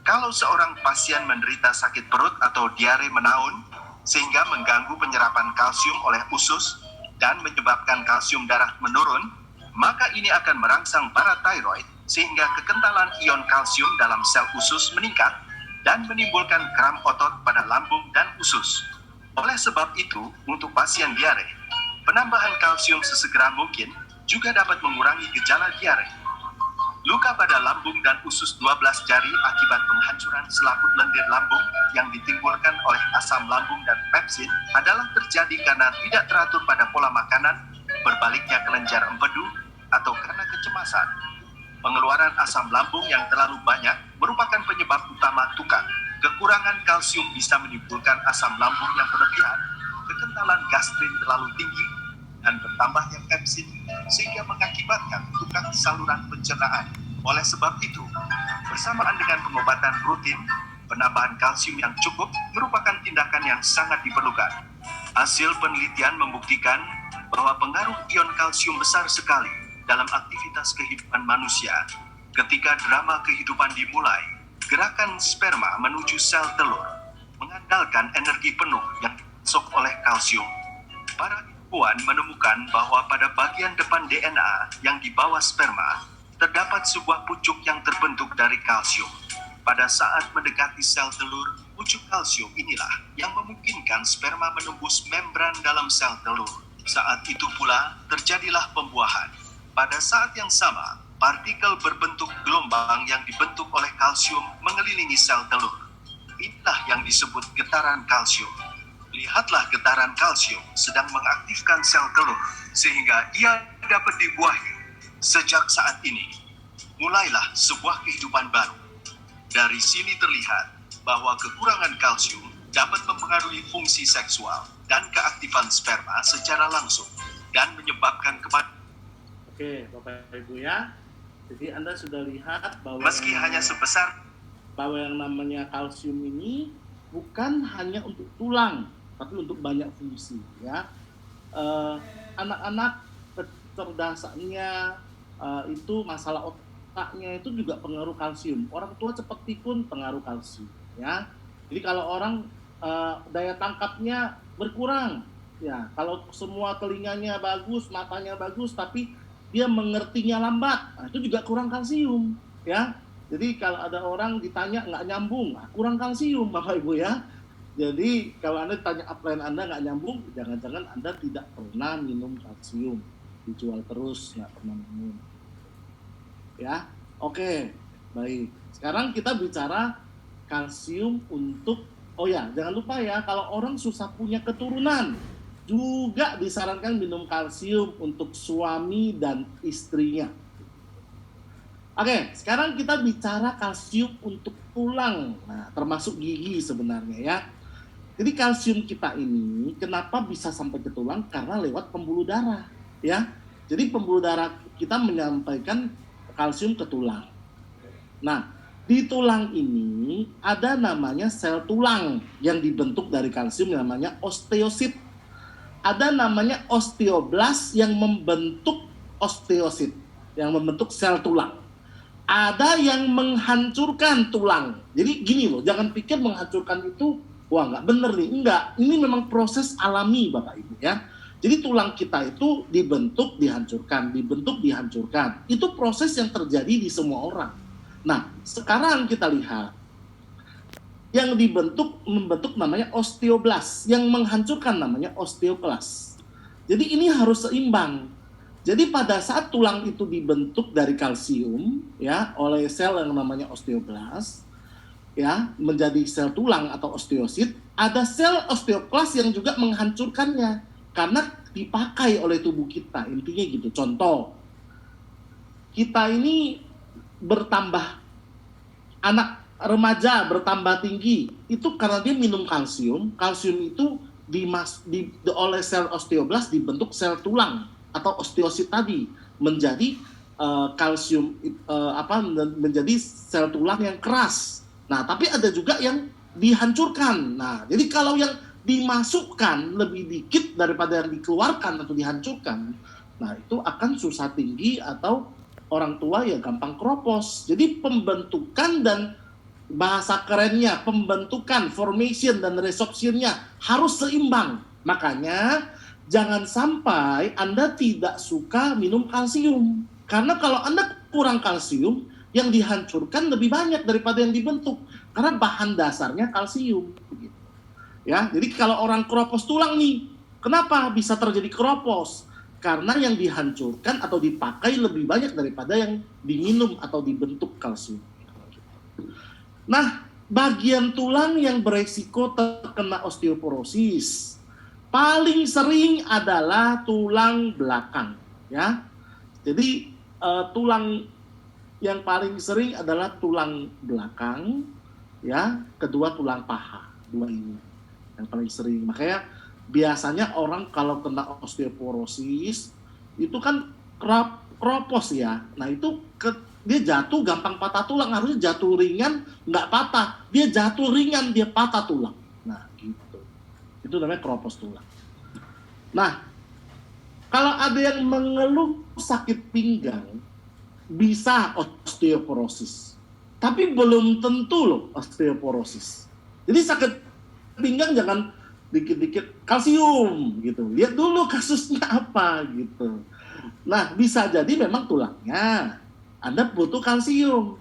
Kalau seorang pasien menderita sakit perut atau diare menaun, sehingga mengganggu penyerapan kalsium oleh usus dan menyebabkan kalsium darah menurun, maka ini akan merangsang paratiroid sehingga kekentalan ion kalsium dalam sel usus meningkat dan menimbulkan kram otot pada lambung dan usus. Oleh sebab itu, untuk pasien diare, penambahan kalsium sesegera mungkin juga dapat mengurangi gejala diare. Luka pada lambung dan usus 12 jari akibat penghancuran selaput lendir lambung yang ditimbulkan oleh asam lambung dan pepsin adalah terjadi karena tidak teratur pada pola makanan, berbaliknya kelenjar empedu, atau karena kecemasan. Pengeluaran asam lambung yang terlalu banyak merupakan penyebab utama tukang. Kekurangan kalsium bisa menimbulkan asam lambung yang berlebihan, kekentalan gastrin terlalu tinggi, dan bertambahnya pepsin sehingga mengakibatkan tukang saluran pencernaan. Oleh sebab itu, bersamaan dengan pengobatan rutin, penambahan kalsium yang cukup merupakan tindakan yang sangat diperlukan. Hasil penelitian membuktikan bahwa pengaruh ion kalsium besar sekali dalam aktivitas kehidupan manusia. Ketika drama kehidupan dimulai, gerakan sperma menuju sel telur mengandalkan energi penuh yang dimasuk oleh kalsium. Para ilmuwan menemukan bahwa pada bagian depan DNA yang dibawa sperma terdapat sebuah pucuk yang terbentuk dari kalsium. Pada saat mendekati sel telur, pucuk kalsium inilah yang memungkinkan sperma menembus membran dalam sel telur. Saat itu pula terjadilah pembuahan. Pada saat yang sama, partikel berbentuk gelombang yang dibentuk oleh kalsium mengelilingi sel telur. Inilah yang disebut getaran kalsium. Lihatlah getaran kalsium sedang mengaktifkan sel telur, sehingga ia dapat dibuahi. Sejak saat ini, mulailah sebuah kehidupan baru. Dari sini terlihat bahwa kekurangan kalsium dapat mempengaruhi fungsi seksual dan keaktifan sperma secara langsung dan menyebabkan kematian. Oke, Bapak Ibu ya. Jadi Anda sudah lihat bahwa Meski hanya sebesar bahwa yang namanya kalsium ini bukan hanya untuk tulang, tapi untuk banyak fungsi ya. Anak-anak kecerdasannya itu masalah otaknya itu juga pengaruh kalsium. Orang tua cepat pikun pengaruh kalsium ya. Jadi kalau orang daya tangkapnya berkurang ya, kalau semua telinganya bagus, matanya bagus, tapi dia mengertinya lambat, nah, itu juga kurang kalsium ya. Jadi kalau ada orang ditanya nggak nyambung, nah, kurang kalsium Bapak Ibu ya. Jadi kalau Anda tanya upline Anda nggak nyambung, jangan-jangan Anda tidak pernah minum kalsium, dijual terus nggak pernah minum ya. Oke, baik, sekarang kita bicara kalsium untuk, oh ya jangan lupa ya, kalau orang susah punya keturunan juga disarankan minum kalsium untuk suami dan istrinya. Oke, sekarang kita bicara kalsium untuk tulang, nah termasuk gigi sebenarnya ya. Jadi kalsium kita ini kenapa bisa sampai ke tulang? Karena lewat pembuluh darah ya. Jadi pembuluh darah kita menyampaikan kalsium ke tulang. Nah, di tulang ini ada namanya sel tulang yang dibentuk dari kalsium, namanya osteosit. Ada namanya osteoblas yang membentuk osteosit, yang membentuk sel tulang. Ada yang menghancurkan tulang. Jadi gini loh, jangan pikir menghancurkan itu, wah nggak bener nih. Enggak, ini memang proses alami Bapak Ibu ya. Jadi tulang kita itu dibentuk, dihancurkan, dibentuk, dihancurkan. Itu proses yang terjadi di semua orang. Nah, sekarang kita lihat. Yang membentuk namanya osteoblas, yang menghancurkan namanya osteoklas. Jadi ini harus seimbang. Jadi pada saat tulang itu dibentuk dari kalsium ya oleh sel yang namanya osteoblas ya menjadi sel tulang atau osteosit, ada sel osteoklas yang juga menghancurkannya karena dipakai oleh tubuh kita. Intinya gitu. Contoh, kita ini bertambah, anak remaja bertambah tinggi itu karena dia minum kalsium. Kalsium itu oleh sel osteoblas dibentuk sel tulang atau osteosit tadi menjadi kalsium menjadi sel tulang yang keras. Nah, tapi ada juga yang dihancurkan. Nah, jadi kalau yang dimasukkan lebih dikit daripada yang dikeluarkan atau dihancurkan, nah itu akan susah tinggi atau orang tua ya gampang keropos. Jadi pembentukan dan bahasa kerennya pembentukan, formation dan resorptionnya harus seimbang. Makanya jangan sampai Anda tidak suka minum kalsium. Karena kalau Anda kurang kalsium, yang dihancurkan lebih banyak daripada yang dibentuk. Karena bahan dasarnya kalsium. Ya, jadi kalau orang keropos tulang nih, kenapa bisa terjadi keropos? Karena yang dihancurkan atau dipakai lebih banyak daripada yang diminum atau dibentuk kalsium. Nah, bagian tulang yang beresiko terkena osteoporosis paling sering adalah tulang belakang, ya. Jadi tulang yang paling sering adalah tulang belakang, ya. Kedua tulang paha, dua ini yang paling sering. Makanya biasanya orang kalau kena osteoporosis itu kan keropos ya. Nah itu dia jatuh gampang patah tulang, harusnya jatuh ringan nggak patah, dia jatuh ringan dia patah tulang. Nah gitu, itu namanya keropos tulang. Nah kalau ada yang mengeluh sakit pinggang bisa osteoporosis, tapi belum tentu loh osteoporosis. Jadi sakit pinggang jangan dikit-dikit kalsium gitu, lihat dulu kasusnya apa gitu. Nah bisa jadi memang tulangnya Anda butuh kalsium.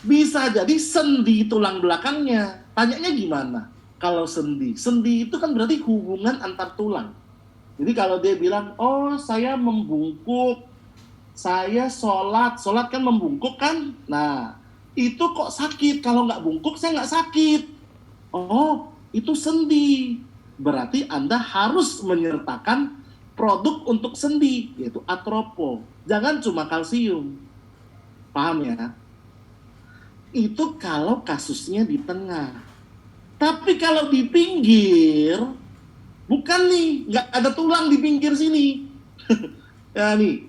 Bisa jadi sendi tulang belakangnya. Tanyanya gimana? Kalau sendi itu kan berarti hubungan antar tulang. Jadi kalau dia bilang, oh saya membungkuk, saya sholat kan membungkuk kan? Nah, itu kok sakit, kalau nggak bungkuk saya nggak sakit. Oh, itu sendi. Berarti Anda harus menyertakan produk untuk sendi, yaitu atropo. Jangan cuma kalsium. Paham ya? Itu kalau kasusnya di tengah. Tapi kalau di pinggir, bukan nih, nggak ada tulang di pinggir sini. Ya nih,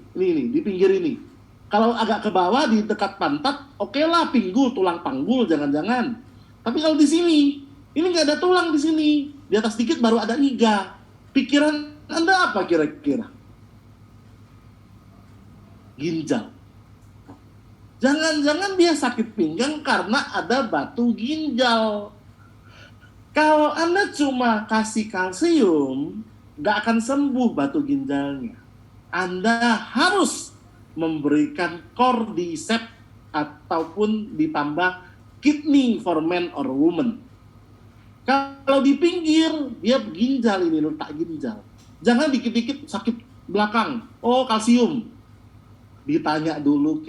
di pinggir ini. Kalau agak ke bawah di dekat pantat, oke lah pinggul, tulang panggul, jangan-jangan. Tapi kalau di sini, ini nggak ada tulang di sini. Di atas dikit baru ada iga. Pikiran Anda apa kira-kira? Ginjal. Jangan-jangan dia sakit pinggang karena ada batu ginjal. Kalau Anda cuma kasih kalsium, nggak akan sembuh batu ginjalnya. Anda harus memberikan cordyceps ataupun ditambah kidney for man or woman. Kalau di pinggir, dia ginjal ini, letak ginjal. Jangan dikit-dikit sakit belakang, oh kalsium. Ditanya dulu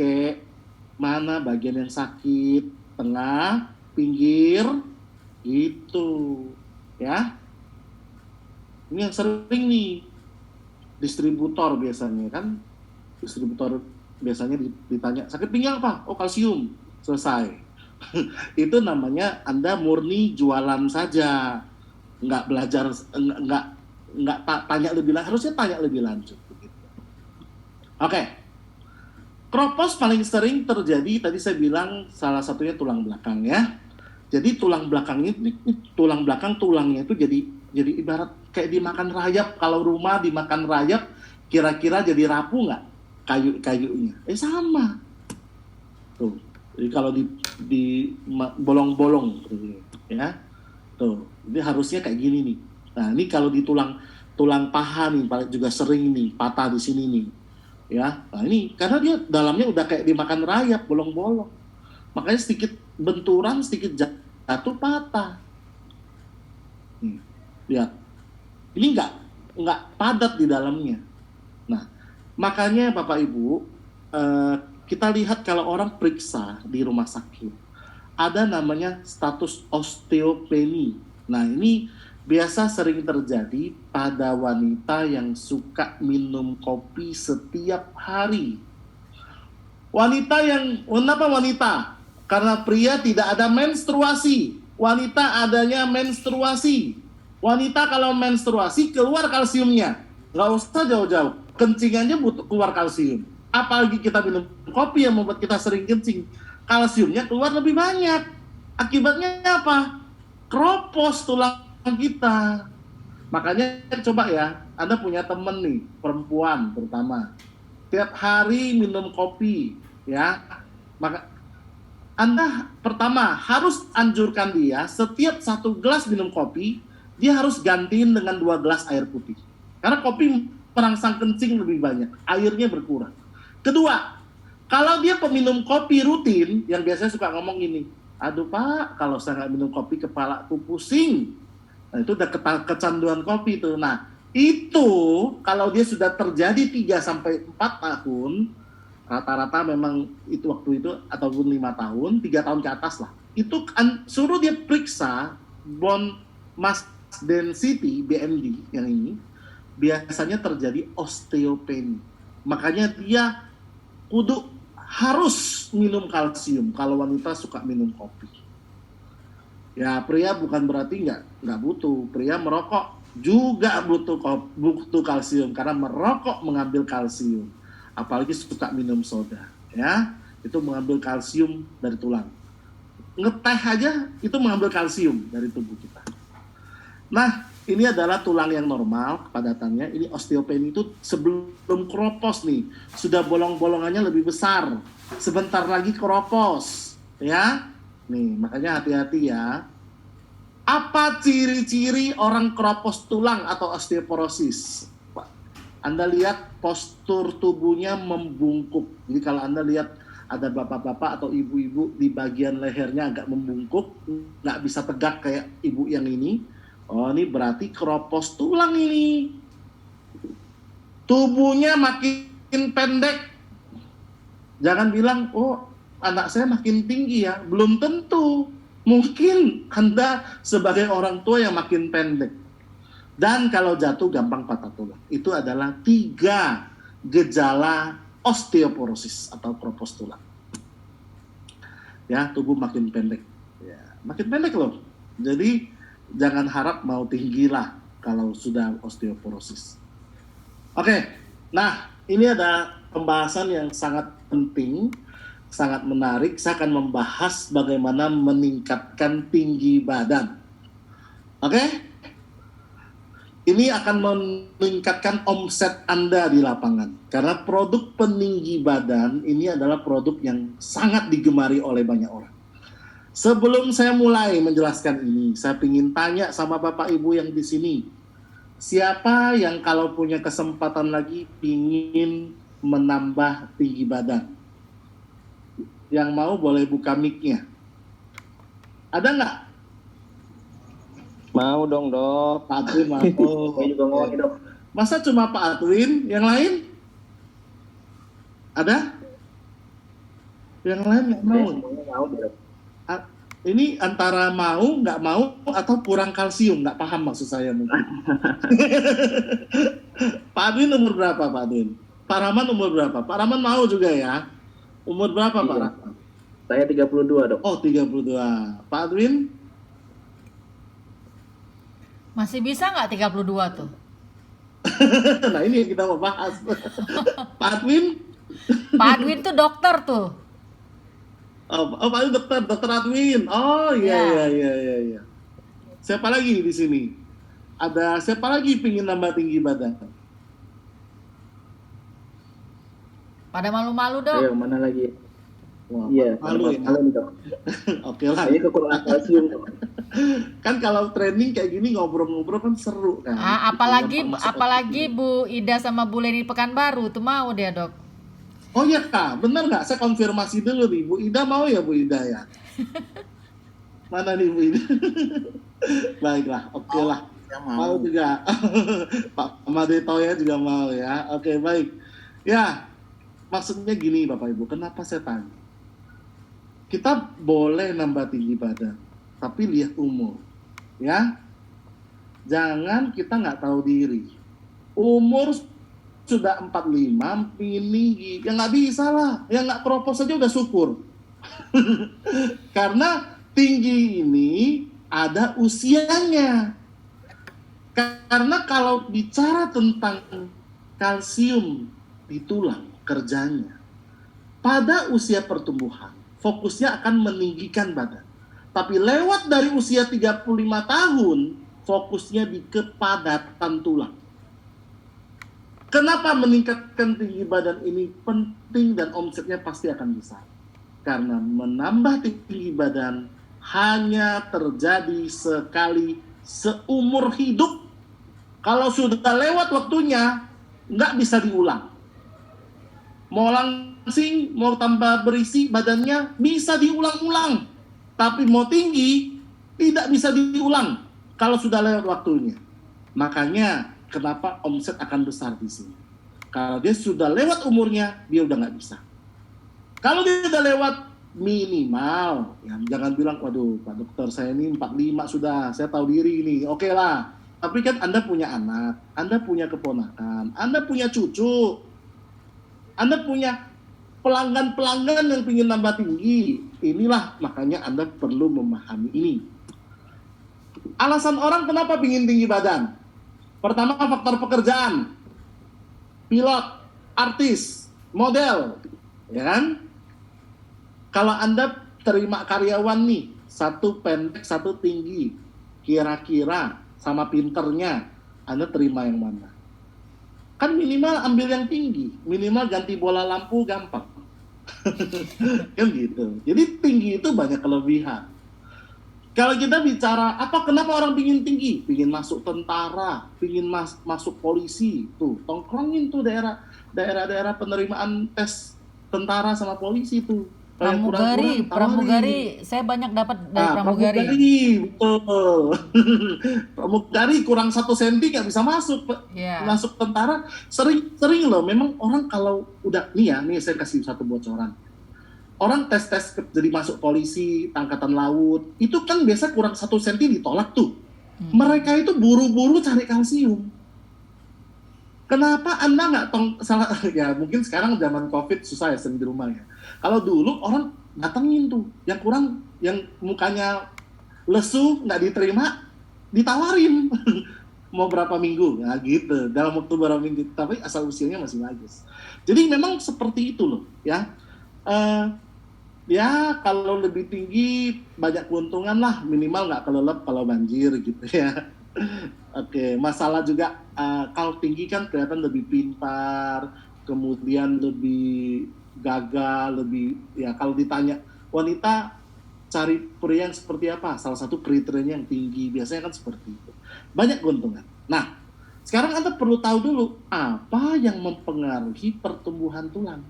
mana bagian yang sakit, tengah, pinggir, itu ya. Ini yang sering nih, distributor biasanya kan, ditanya sakit pinggang apa? Oh kalsium, selesai. Itu namanya Anda murni jualan saja, nggak belajar, nggak tanya lebih lanjut. Harusnya tanya lebih lanjut. Oke. Kropos paling sering terjadi, tadi saya bilang salah satunya tulang belakang ya. Jadi tulang belakangnya tulangnya itu jadi ibarat kayak dimakan rayap. Kalau rumah dimakan rayap, kira-kira jadi rapuh nggak kayunya? Sama. Tuh. Jadi kalau di bolong-bolong ya. Tuh. Jadi harusnya kayak gini nih. Nah, ini kalau di tulang paha nih paling juga sering nih patah di sini nih. Ya. Nah, ini karena dia dalamnya udah kayak dimakan rayap, bolong-bolong. Makanya sedikit benturan, sedikit jatuh patah. Lihat. Ini nggak padat di dalamnya. Nah, makanya Bapak Ibu, kita lihat kalau orang periksa di rumah sakit, ada namanya status osteopenia. Nah, ini biasa sering terjadi pada wanita yang suka minum kopi setiap hari. Kenapa wanita? Karena pria tidak ada menstruasi. Wanita adanya menstruasi. Wanita kalau menstruasi keluar kalsiumnya. Nggak usah jauh-jauh. Kencingannya butuh keluar kalsium. Apalagi kita minum kopi yang membuat kita sering kencing. Kalsiumnya keluar lebih banyak. Akibatnya apa? Kropos tulang kita. Makanya coba ya, Anda punya temen nih, perempuan terutama. Tiap hari minum kopi, ya. Maka Anda pertama harus anjurkan dia setiap 1 gelas minum kopi, dia harus gantiin dengan 2 gelas air putih. Karena kopi merangsang kencing lebih banyak, airnya berkurang. Kedua, kalau dia peminum kopi rutin, yang biasanya suka ngomong gini, aduh Pak, kalau saya nggak minum kopi kepala tuh pusing. Nah, itu udah kecanduan kopi tuh. Nah, itu kalau dia sudah terjadi 3-4 tahun, rata-rata memang itu waktu itu, ataupun 5 tahun, 3 tahun ke atas lah. Itu suruh dia periksa bone mass density, BMD yang ini, biasanya terjadi osteopenia. Makanya dia kudu harus minum kalsium kalau wanita suka minum kopi. Ya, pria bukan berarti nggak butuh. Pria merokok juga butuh kalsium karena merokok mengambil kalsium. Apalagi suka minum soda, ya. Itu mengambil kalsium dari tulang. Ngeteh aja itu mengambil kalsium dari tubuh kita. Nah, ini adalah tulang yang normal kepadatannya. Ini osteopenia itu sebelum kropos nih, sudah bolong-bolongannya lebih besar. Sebentar lagi kropos, ya. Nih, makanya hati-hati ya. Apa ciri-ciri orang kropos tulang atau osteoporosis? Anda lihat postur tubuhnya membungkuk. Jadi kalau Anda lihat ada bapak-bapak atau ibu-ibu di bagian lehernya agak membungkuk, nggak bisa tegak kayak ibu yang ini. Oh, ini berarti keropos tulang ini. Tubuhnya makin pendek. Jangan bilang, oh anak saya makin tinggi ya. Belum tentu. Mungkin Anda sebagai orang tua yang makin pendek. Dan kalau jatuh gampang patah tulang. Itu adalah 3 gejala osteoporosis atau keropos tulang. Ya, tubuh makin pendek. Ya, makin pendek loh. Jadi jangan harap mau tinggi lah kalau sudah osteoporosis. Oke, nah ini ada pembahasan yang sangat penting, sangat menarik. Saya akan membahas bagaimana meningkatkan tinggi badan. Oke? Ini akan meningkatkan omset Anda di lapangan. Karena produk peninggi badan ini adalah produk yang sangat digemari oleh banyak orang. Sebelum saya mulai menjelaskan ini, saya ingin tanya sama Bapak Ibu yang di sini. Siapa yang kalau punya kesempatan lagi ingin menambah tinggi badan? Yang mau boleh buka mic-nya. Ada nggak? Mau dong, Dok. Pak Adwin mau. Saya juga mau nih, Dok. Masa cuma Pak Adwin? Yang lain? Ada? Yang lain nggak mau? Semuanya mau, Dok. Ini antara mau, nggak mau, atau kurang kalsium. Nggak paham maksud saya mungkin. Pak Adwin umur berapa, Pak Adwin? Pak Rahman umur berapa? Pak Rahman mau juga ya? Umur berapa, Pak Rahman? Saya 32, Dok. Oh, 32. Pak Adwin? Masih bisa nggak 32 tuh? Nah, ini yang kita mau bahas. Pak Adwin? Pak Adwin tuh dokter tuh. Oh, Pak Adwin dokter Adwin. Oh, iya. Siapa lagi di sini? Ada siapa lagi pingin nambah tinggi badan? Pada malu-malu, Dok. Ayo, mana lagi? Wah, Iya, malu ya. malu nih, Dok. Oke lah. Saya kekurangan kalsium, Dok. Kan kalau training kayak gini ngobrol-ngobrol kan seru kan. Apalagi Gampang masuk apalagi otak. Bu Ida sama Bu Leni Pekanbaru tuh mau dia, Dok. Oh iya Kak, benar nggak? Saya konfirmasi dulu nih, Bu Ida mau ya Bu Ida ya? Mana nih Bu Ida? Baiklah, oke lah. Mau juga. Pak Madetoya juga mau ya. Oke, baik. Ya, maksudnya gini Bapak Ibu, kenapa saya tanya? Kita boleh nambah tinggi badan, tapi lihat umur. Ya, jangan kita nggak tahu diri. Umur sudah 45, tinggi, ya nggak bisa lah. Yang nggak keropos saja udah syukur. Karena tinggi ini ada usianya. Karena kalau bicara tentang kalsium di tulang kerjanya, pada usia pertumbuhan, fokusnya akan meninggikan badan. Tapi lewat dari usia 35 tahun, fokusnya di kepadatan tulang. Kenapa meningkatkan tinggi badan ini penting dan omsetnya pasti akan besar? Karena menambah tinggi badan hanya terjadi sekali seumur hidup. Kalau sudah lewat waktunya, nggak bisa diulang. Mau langsing, mau tambah berisi badannya, bisa diulang-ulang. Tapi mau tinggi, tidak bisa diulang kalau sudah lewat waktunya. Makanya kenapa omset akan besar di sini. Kalau dia sudah lewat umurnya, dia udah nggak bisa. Kalau dia udah lewat minimal, ya jangan bilang, waduh Pak Dokter saya ini 45 sudah, saya tahu diri ini, oke lah. Tapi kan Anda punya anak, Anda punya keponakan, Anda punya cucu, Anda punya pelanggan-pelanggan yang ingin nambah tinggi. Inilah makanya Anda perlu memahami ini. Alasan orang kenapa ingin tinggi badan? Pertama, faktor pekerjaan. Pilot, artis, model, ya kan? Kalau Anda terima karyawan nih, satu pendek, satu tinggi, kira-kira sama pinternya, Anda terima yang mana? Kan minimal ambil yang tinggi, minimal ganti bola lampu gampang. Kan gitu. Jadi tinggi itu banyak kelebihan. Kalau kita bicara, kenapa orang pingin tinggi? Pingin masuk tentara, pingin masuk polisi, tuh tongkrongin tuh daerah penerimaan tes tentara sama polisi tuh. Kayak kurang-kurang Pramugari, saya banyak dapat dari pramugari. Betul. Pramugari kurang 1 senti nggak bisa masuk, Iya. masuk tentara. Sering loh, memang orang kalau udah nih saya kasih satu bocoran. Orang tes jadi masuk polisi, angkatan laut, itu kan biasa kurang 1 senti ditolak tuh. Mereka itu buru-buru cari kalsium. Kenapa Anda nggak salah? Ya mungkin sekarang zaman COVID susah ya sering di rumah ya. Kalau dulu orang datengin tuh, yang kurang, yang mukanya lesu, nggak diterima, ditawarin. Mau berapa minggu, nah gitu. Dalam waktu berapa minggu, tapi asal usianya masih bagus. Jadi memang seperti itu loh, ya. Ya kalau lebih tinggi banyak keuntungan lah, minimal nggak kelelep kalau banjir gitu ya. Oke, masalah juga kalau tinggi kan kelihatan lebih pintar, kemudian lebih gagal, lebih ya kalau ditanya wanita cari pria yang seperti apa, salah satu kriterianya yang tinggi, biasanya kan seperti itu. Banyak keuntungan. Nah, sekarang Anda perlu tahu dulu apa yang mempengaruhi pertumbuhan tulang.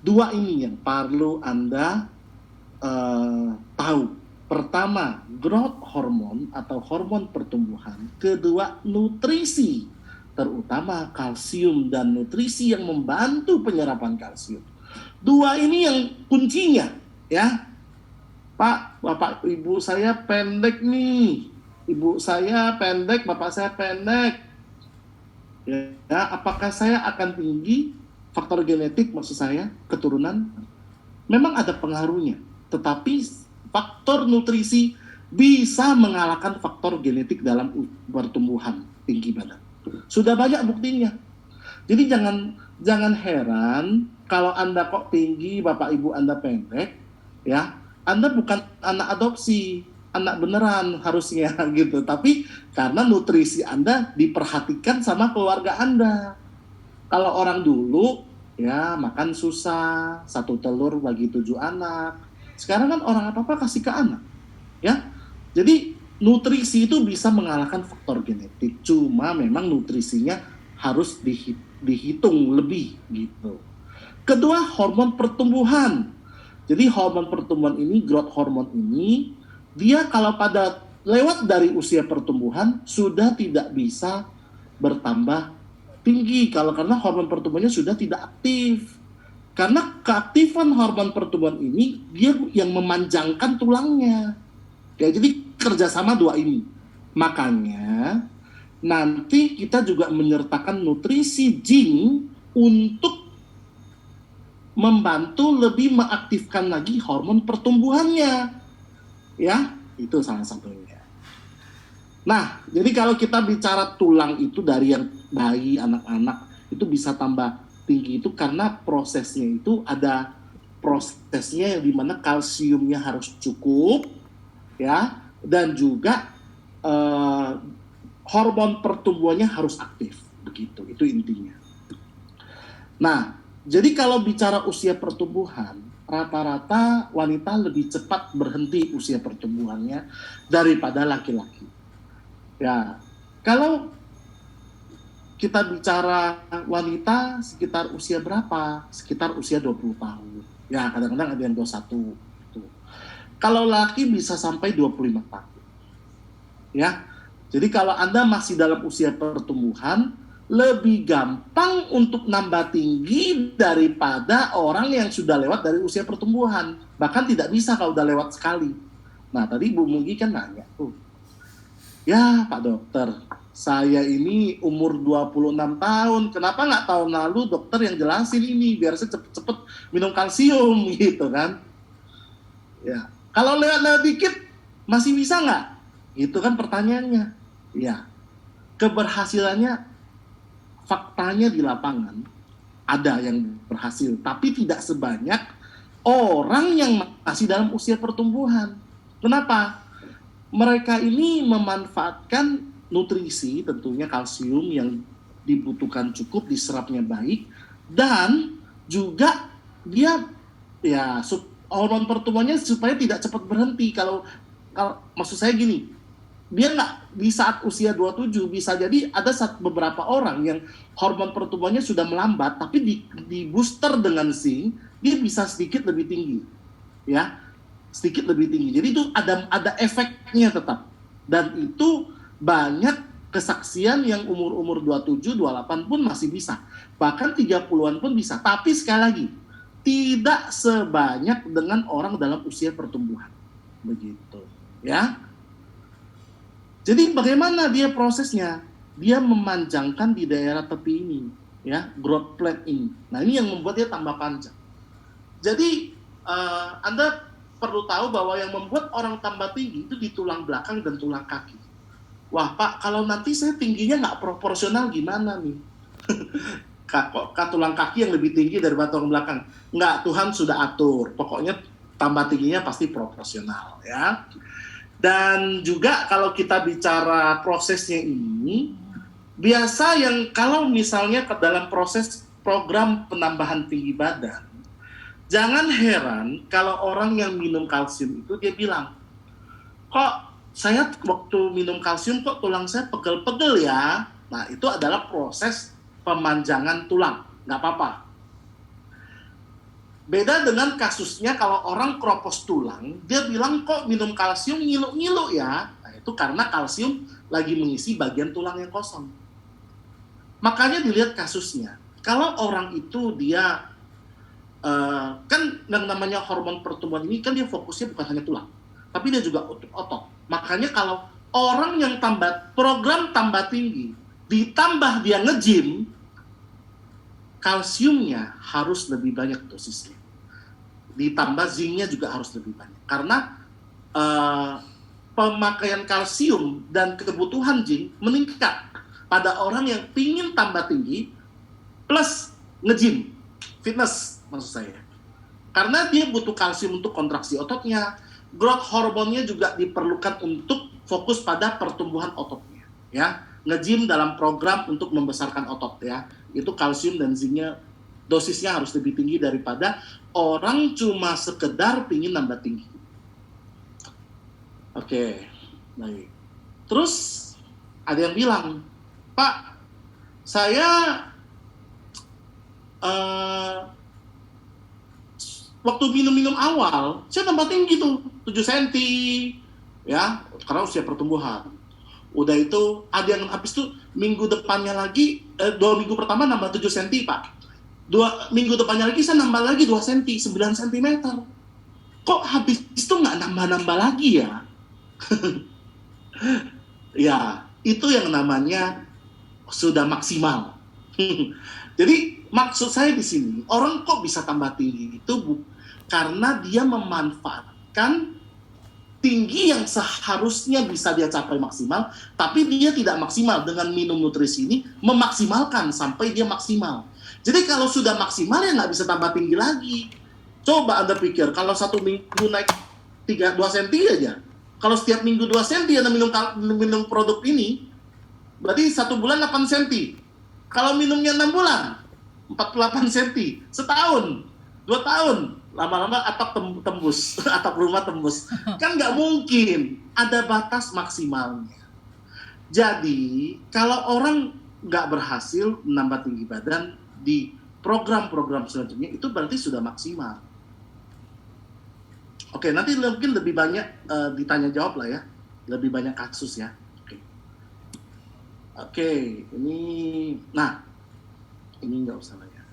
Dua ini yang perlu Anda tahu. Pertama, growth hormone atau hormon pertumbuhan. Kedua, nutrisi, terutama kalsium dan nutrisi yang membantu penyerapan kalsium. Dua ini yang kuncinya, ya. Pak, Bapak, Ibu saya pendek nih. Ibu saya pendek, Bapak saya pendek. Ya, apakah saya akan tinggi? Faktor genetik maksud saya, keturunan. Memang ada pengaruhnya, tetapi faktor nutrisi bisa mengalahkan faktor genetik dalam pertumbuhan tinggi badan. Sudah banyak buktinya. Jadi jangan heran kalau Anda kok tinggi, Bapak Ibu Anda pendek, ya. Anda bukan anak adopsi, anak beneran harusnya gitu. Tapi karena nutrisi Anda diperhatikan sama keluarga Anda. Kalau orang dulu ya makan susah, 1 telur bagi 7 anak. Sekarang kan orang apa-apa kasih ke anak, ya. Jadi nutrisi itu bisa mengalahkan faktor genetik. Cuma memang nutrisinya harus dihitung lebih gitu. Kedua, hormon pertumbuhan. Jadi hormon pertumbuhan ini, growth hormone ini, dia kalau pada lewat dari usia pertumbuhan sudah tidak bisa bertambah tinggi karena hormon pertumbuhannya sudah tidak aktif. Karena keaktifan hormon pertumbuhan ini dia yang memanjangkan tulangnya. Ya, jadi kerjasama dua ini. Makanya nanti kita juga menyertakan nutrisi zinc untuk membantu lebih mengaktifkan lagi hormon pertumbuhannya. Ya, itu salah satunya. Nah, jadi kalau kita bicara tulang itu dari yang bayi, anak-anak itu bisa tambah tinggi itu karena prosesnya itu ada prosesnya yang dimana kalsiumnya harus cukup, ya, dan juga hormon pertumbuhannya harus aktif, begitu. Itu intinya. Nah, jadi kalau bicara usia pertumbuhan, rata-rata wanita lebih cepat berhenti usia pertumbuhannya daripada laki-laki. Ya, kalau kita bicara wanita sekitar usia berapa? Sekitar usia 20 tahun. Ya, kadang-kadang ada yang 21. Gitu. Kalau laki bisa sampai 25 tahun. Ya, jadi kalau Anda masih dalam usia pertumbuhan, lebih gampang untuk nambah tinggi daripada orang yang sudah lewat dari usia pertumbuhan. Bahkan tidak bisa kalau udah lewat sekali. Nah, tadi Bu Mugi kan nanya tuh. Ya, Pak Dokter, saya ini umur 26 tahun, kenapa nggak tahun lalu dokter yang jelasin ini, biar saya cepet-cepet minum kalsium gitu kan. Ya, kalau lewat dikit, masih bisa nggak? Itu kan pertanyaannya. Ya, keberhasilannya, faktanya di lapangan, ada yang berhasil, tapi tidak sebanyak orang yang masih dalam usia pertumbuhan. Kenapa? Mereka ini memanfaatkan nutrisi, tentunya kalsium yang dibutuhkan cukup, diserapnya baik, dan juga dia ya hormon pertumbuhannya supaya tidak cepat berhenti. Kalau maksud saya gini, dia di saat usia 27 bisa jadi ada beberapa orang yang hormon pertumbuhannya sudah melambat, tapi di booster dengan zinc dia bisa sedikit lebih tinggi, ya, sedikit lebih tinggi. Jadi itu ada efeknya tetap, dan itu banyak kesaksian yang umur 27, 28 pun masih bisa, bahkan 30-an pun bisa. Tapi sekali lagi tidak sebanyak dengan orang dalam usia pertumbuhan, begitu, ya. Jadi bagaimana dia prosesnya? Dia memanjangkan di daerah tepi ini, ya, growth plate ini. Nah, ini yang membuat dia tambah panjang. Jadi Anda perlu tahu bahwa yang membuat orang tambah tinggi itu di tulang belakang dan tulang kaki. Wah Pak, kalau nanti saya tingginya nggak proporsional gimana nih? Kok tulang kaki yang lebih tinggi daripada tulang belakang? Nggak, Tuhan sudah atur. Pokoknya tambah tingginya pasti proporsional, ya. Dan juga kalau kita bicara prosesnya ini, biasa yang kalau misalnya ke dalam proses program penambahan tinggi badan, jangan heran kalau orang yang minum kalsium itu dia bilang, kok saya waktu minum kalsium kok tulang saya pegel-pegel ya. Nah, itu adalah proses pemanjangan tulang, nggak apa-apa. Beda dengan kasusnya kalau orang keropos tulang, dia bilang kok minum kalsium ngilu-ngilu ya. Nah, itu karena kalsium lagi mengisi bagian tulang yang kosong. Makanya dilihat kasusnya. Kalau orang itu dia, kan yang namanya hormon pertumbuhan ini kan dia fokusnya bukan hanya tulang, tapi dia juga otot. Makanya kalau orang yang program tambah tinggi, ditambah dia nge-gym, kalsiumnya harus lebih banyak dosisnya. Ditambah zincnya juga harus lebih banyak. Karena pemakaian kalsium dan kebutuhan zinc meningkat pada orang yang pingin tambah tinggi plus nge-gym, fitness maksud saya. Karena dia butuh kalsium untuk kontraksi ototnya, growth hormonnya juga diperlukan untuk fokus pada pertumbuhan ototnya, ya. Nge-gym dalam program untuk membesarkan otot, ya. Itu kalsium dan zincnya dosisnya harus lebih tinggi daripada orang cuma sekedar pingin nambah tinggi. Oke, baik. Terus ada yang bilang, Pak, saya waktu minum-minum awal, saya tambah tinggi tuh, 7 cm, ya, karena usia pertumbuhan. Udah itu, ada yang habis tuh minggu depannya lagi, 2 minggu pertama nambah 7 cm, Pak. 2 minggu depannya lagi saya nambah lagi 2 cm, 9 cm. Kok habis itu nggak nambah-nambah lagi ya? Ya, itu yang namanya sudah maksimal. Jadi maksud saya di sini, orang kok bisa tambah tinggi itu karena dia memanfaatkan tinggi yang seharusnya bisa dia capai maksimal, tapi dia tidak maksimal. Dengan minum nutrisi ini memaksimalkan sampai dia maksimal. Jadi kalau sudah maksimal ya nggak bisa tambah tinggi lagi. Coba Anda pikir, kalau 1 minggu naik 2 cm aja, kalau setiap minggu 2 cm Anda minum produk ini, berarti 1 bulan 8 cm. Kalau minumnya 6 bulan, 48 cm. Setahun, 2 tahun, lama-lama atap tembus, atap rumah tembus. Kan nggak mungkin, ada batas maksimalnya. Jadi, kalau orang nggak berhasil menambah tinggi badan di program-program selanjutnya, itu berarti sudah maksimal. Oke, nanti mungkin lebih banyak ditanya jawab lah ya, lebih banyak kasus ya. Oke, ini, nah, ini nggak usah lah ya.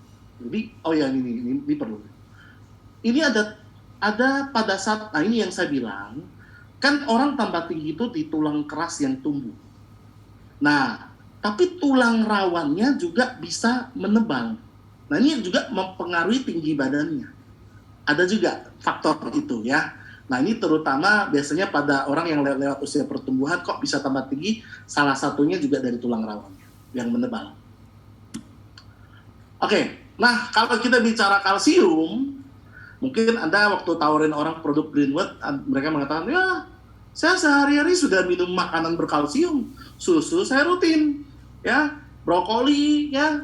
Jadi, oh ya ini perlu. Ini ada pada saat, nah ini yang saya bilang, kan orang tambah tinggi itu di tulang keras yang tumbuh. Nah, tapi tulang rawannya juga bisa menebal. Nah, ini juga mempengaruhi tinggi badannya. Ada juga faktor itu ya. Nah, ini terutama biasanya pada orang yang lewat usia pertumbuhan kok bisa tambah tinggi, salah satunya juga dari tulang rawannya yang menebal. Oke, nah kalau kita bicara kalsium, mungkin Anda waktu tawarin orang produk Greenwood, mereka mengatakan, ya saya sehari-hari sudah minum makanan berkalsium, susu saya rutin, ya, brokoli, ya,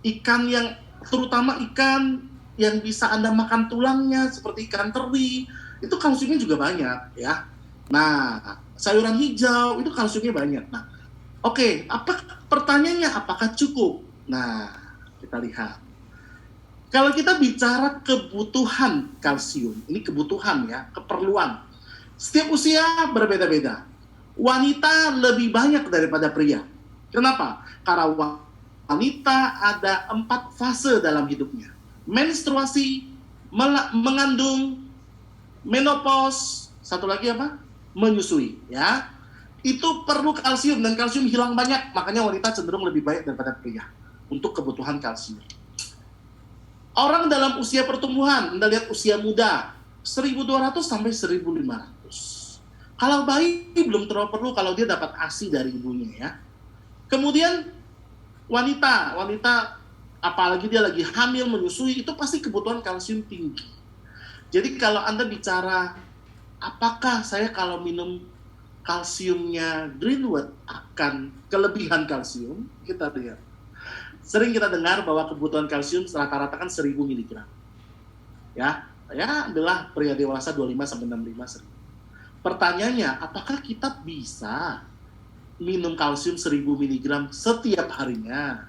ikan yang, terutama ikan yang bisa Anda makan tulangnya, seperti ikan teri, itu kalsiumnya juga banyak, ya. Nah, sayuran hijau, itu kalsiumnya banyak. Nah, oke, pertanyaannya apakah cukup? Nah, kita lihat. Kalau kita bicara kebutuhan kalsium, ini kebutuhan ya, keperluan. Setiap usia berbeda-beda. Wanita lebih banyak daripada pria. Kenapa? Karena wanita ada 4 fase dalam hidupnya. Menstruasi, mengandung, menopause, satu lagi apa? Menyusui, ya. Itu perlu kalsium, dan kalsium hilang banyak, makanya wanita cenderung lebih baik daripada pria untuk kebutuhan kalsium. Orang dalam usia pertumbuhan, Anda lihat usia muda, 1.200 sampai 1.500. Kalau bayi belum terlalu perlu kalau dia dapat ASI dari ibunya, ya. Kemudian wanita apalagi dia lagi hamil, menyusui, itu pasti kebutuhan kalsium tinggi. Jadi kalau Anda bicara apakah saya kalau minum kalsiumnya Greenwood akan kelebihan kalsium, kita lihat. Sering kita dengar bahwa kebutuhan kalsium rata-rata kan 1.000 mg. Ya adalah pria dewasa 25 sampai 65 1.000. Pertanyaannya, apakah kita bisa minum kalsium 1.000 mg setiap harinya?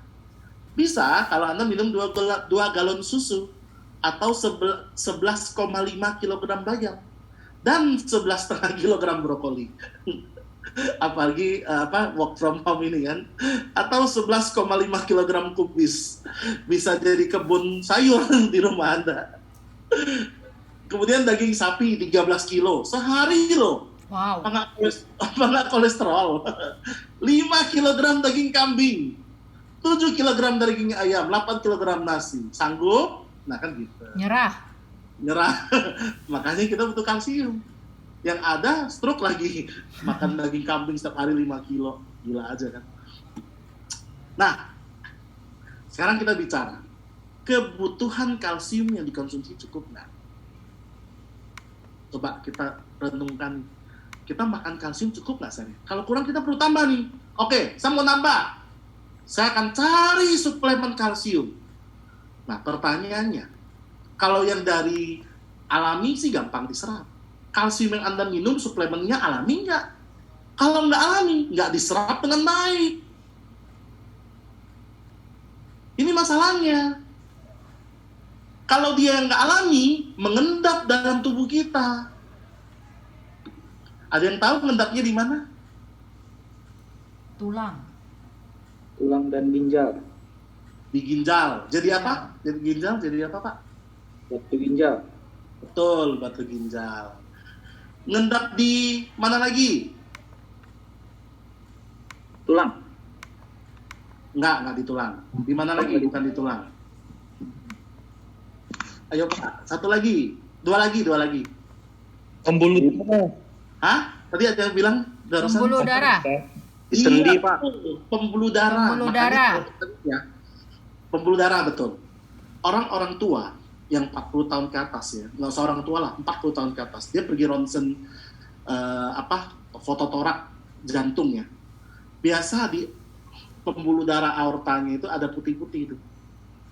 Bisa kalau Anda minum 2 galon susu atau 11,5 kg bayam dan 11,5 kg brokoli. Apalagi work from home ini kan, atau 11,5 kg kubis, bisa jadi kebun sayur di rumah Anda. Kemudian daging sapi 13 kilo sehari loh. Wow. Apa kolesterol. 5 kg daging kambing, 7 kg daging ayam, 8 kg nasi. Sanggup? Nah kan gitu. Nyerah. Makanya kita butuh kalsium. Yang ada stroke lagi, makan daging kambing setiap hari 5 kilo, gila aja kan. Nah, sekarang kita bicara kebutuhan kalsium yang dikonsumsi cukup nggak? Coba kita renungkan, kita makan kalsium cukup nggak sehari? Kalau kurang kita perlu tambah nih. Oke, saya mau nambah, saya akan cari suplemen kalsium. Nah, pertanyaannya, kalau yang dari alami sih gampang diserap. Kalsium yang Anda minum suplemennya alami nggak? Kalau nggak alami, nggak diserap dengan baik. Ini masalahnya. Kalau dia nggak alami, mengendap dalam tubuh kita. Ada yang tahu mengendapnya di mana? Tulang dan ginjal. Di ginjal. Jadi apa? Jadi ginjal, jadi apa Pak? Batu ginjal. Betul, batu ginjal. Ngendap di mana lagi? Tulang. Enggak di tulang. Di mana lagi? Bukan di tulang. Ayo Pak, satu lagi. Dua lagi. Pembuluh darah. Hah? Tadi ada yang bilang barusan? Pembuluh darah. Sendi, Iya, Pak. Pembuluh darah. Pembuluh Makanya darah. ya, pembuluh darah betul. Orang-orang tua yang 40 tahun ke atas ya, nggak usah orang tua lah, 40 tahun ke atas, dia pergi ronsen foto torak jantung ya. Biasa di pembuluh darah aortanya itu ada putih-putih itu.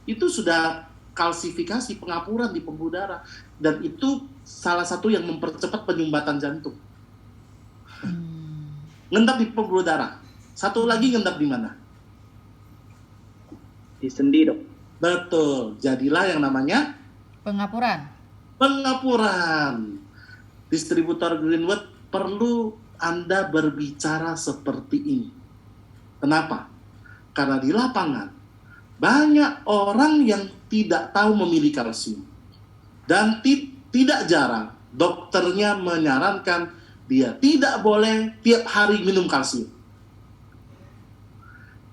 Itu sudah kalsifikasi, pengapuran di pembuluh darah, dan itu salah satu yang mempercepat penyumbatan jantung. Ngendap di pembuluh darah. Satu lagi ngendap di mana? Di sendi, Dok. Betul. Jadilah yang namanya pengapuran. Distributor Greenwood perlu Anda berbicara seperti ini. Kenapa? Karena di lapangan banyak orang yang tidak tahu memilih kalsium. Dan tidak jarang dokternya menyarankan dia tidak boleh tiap hari minum kalsium.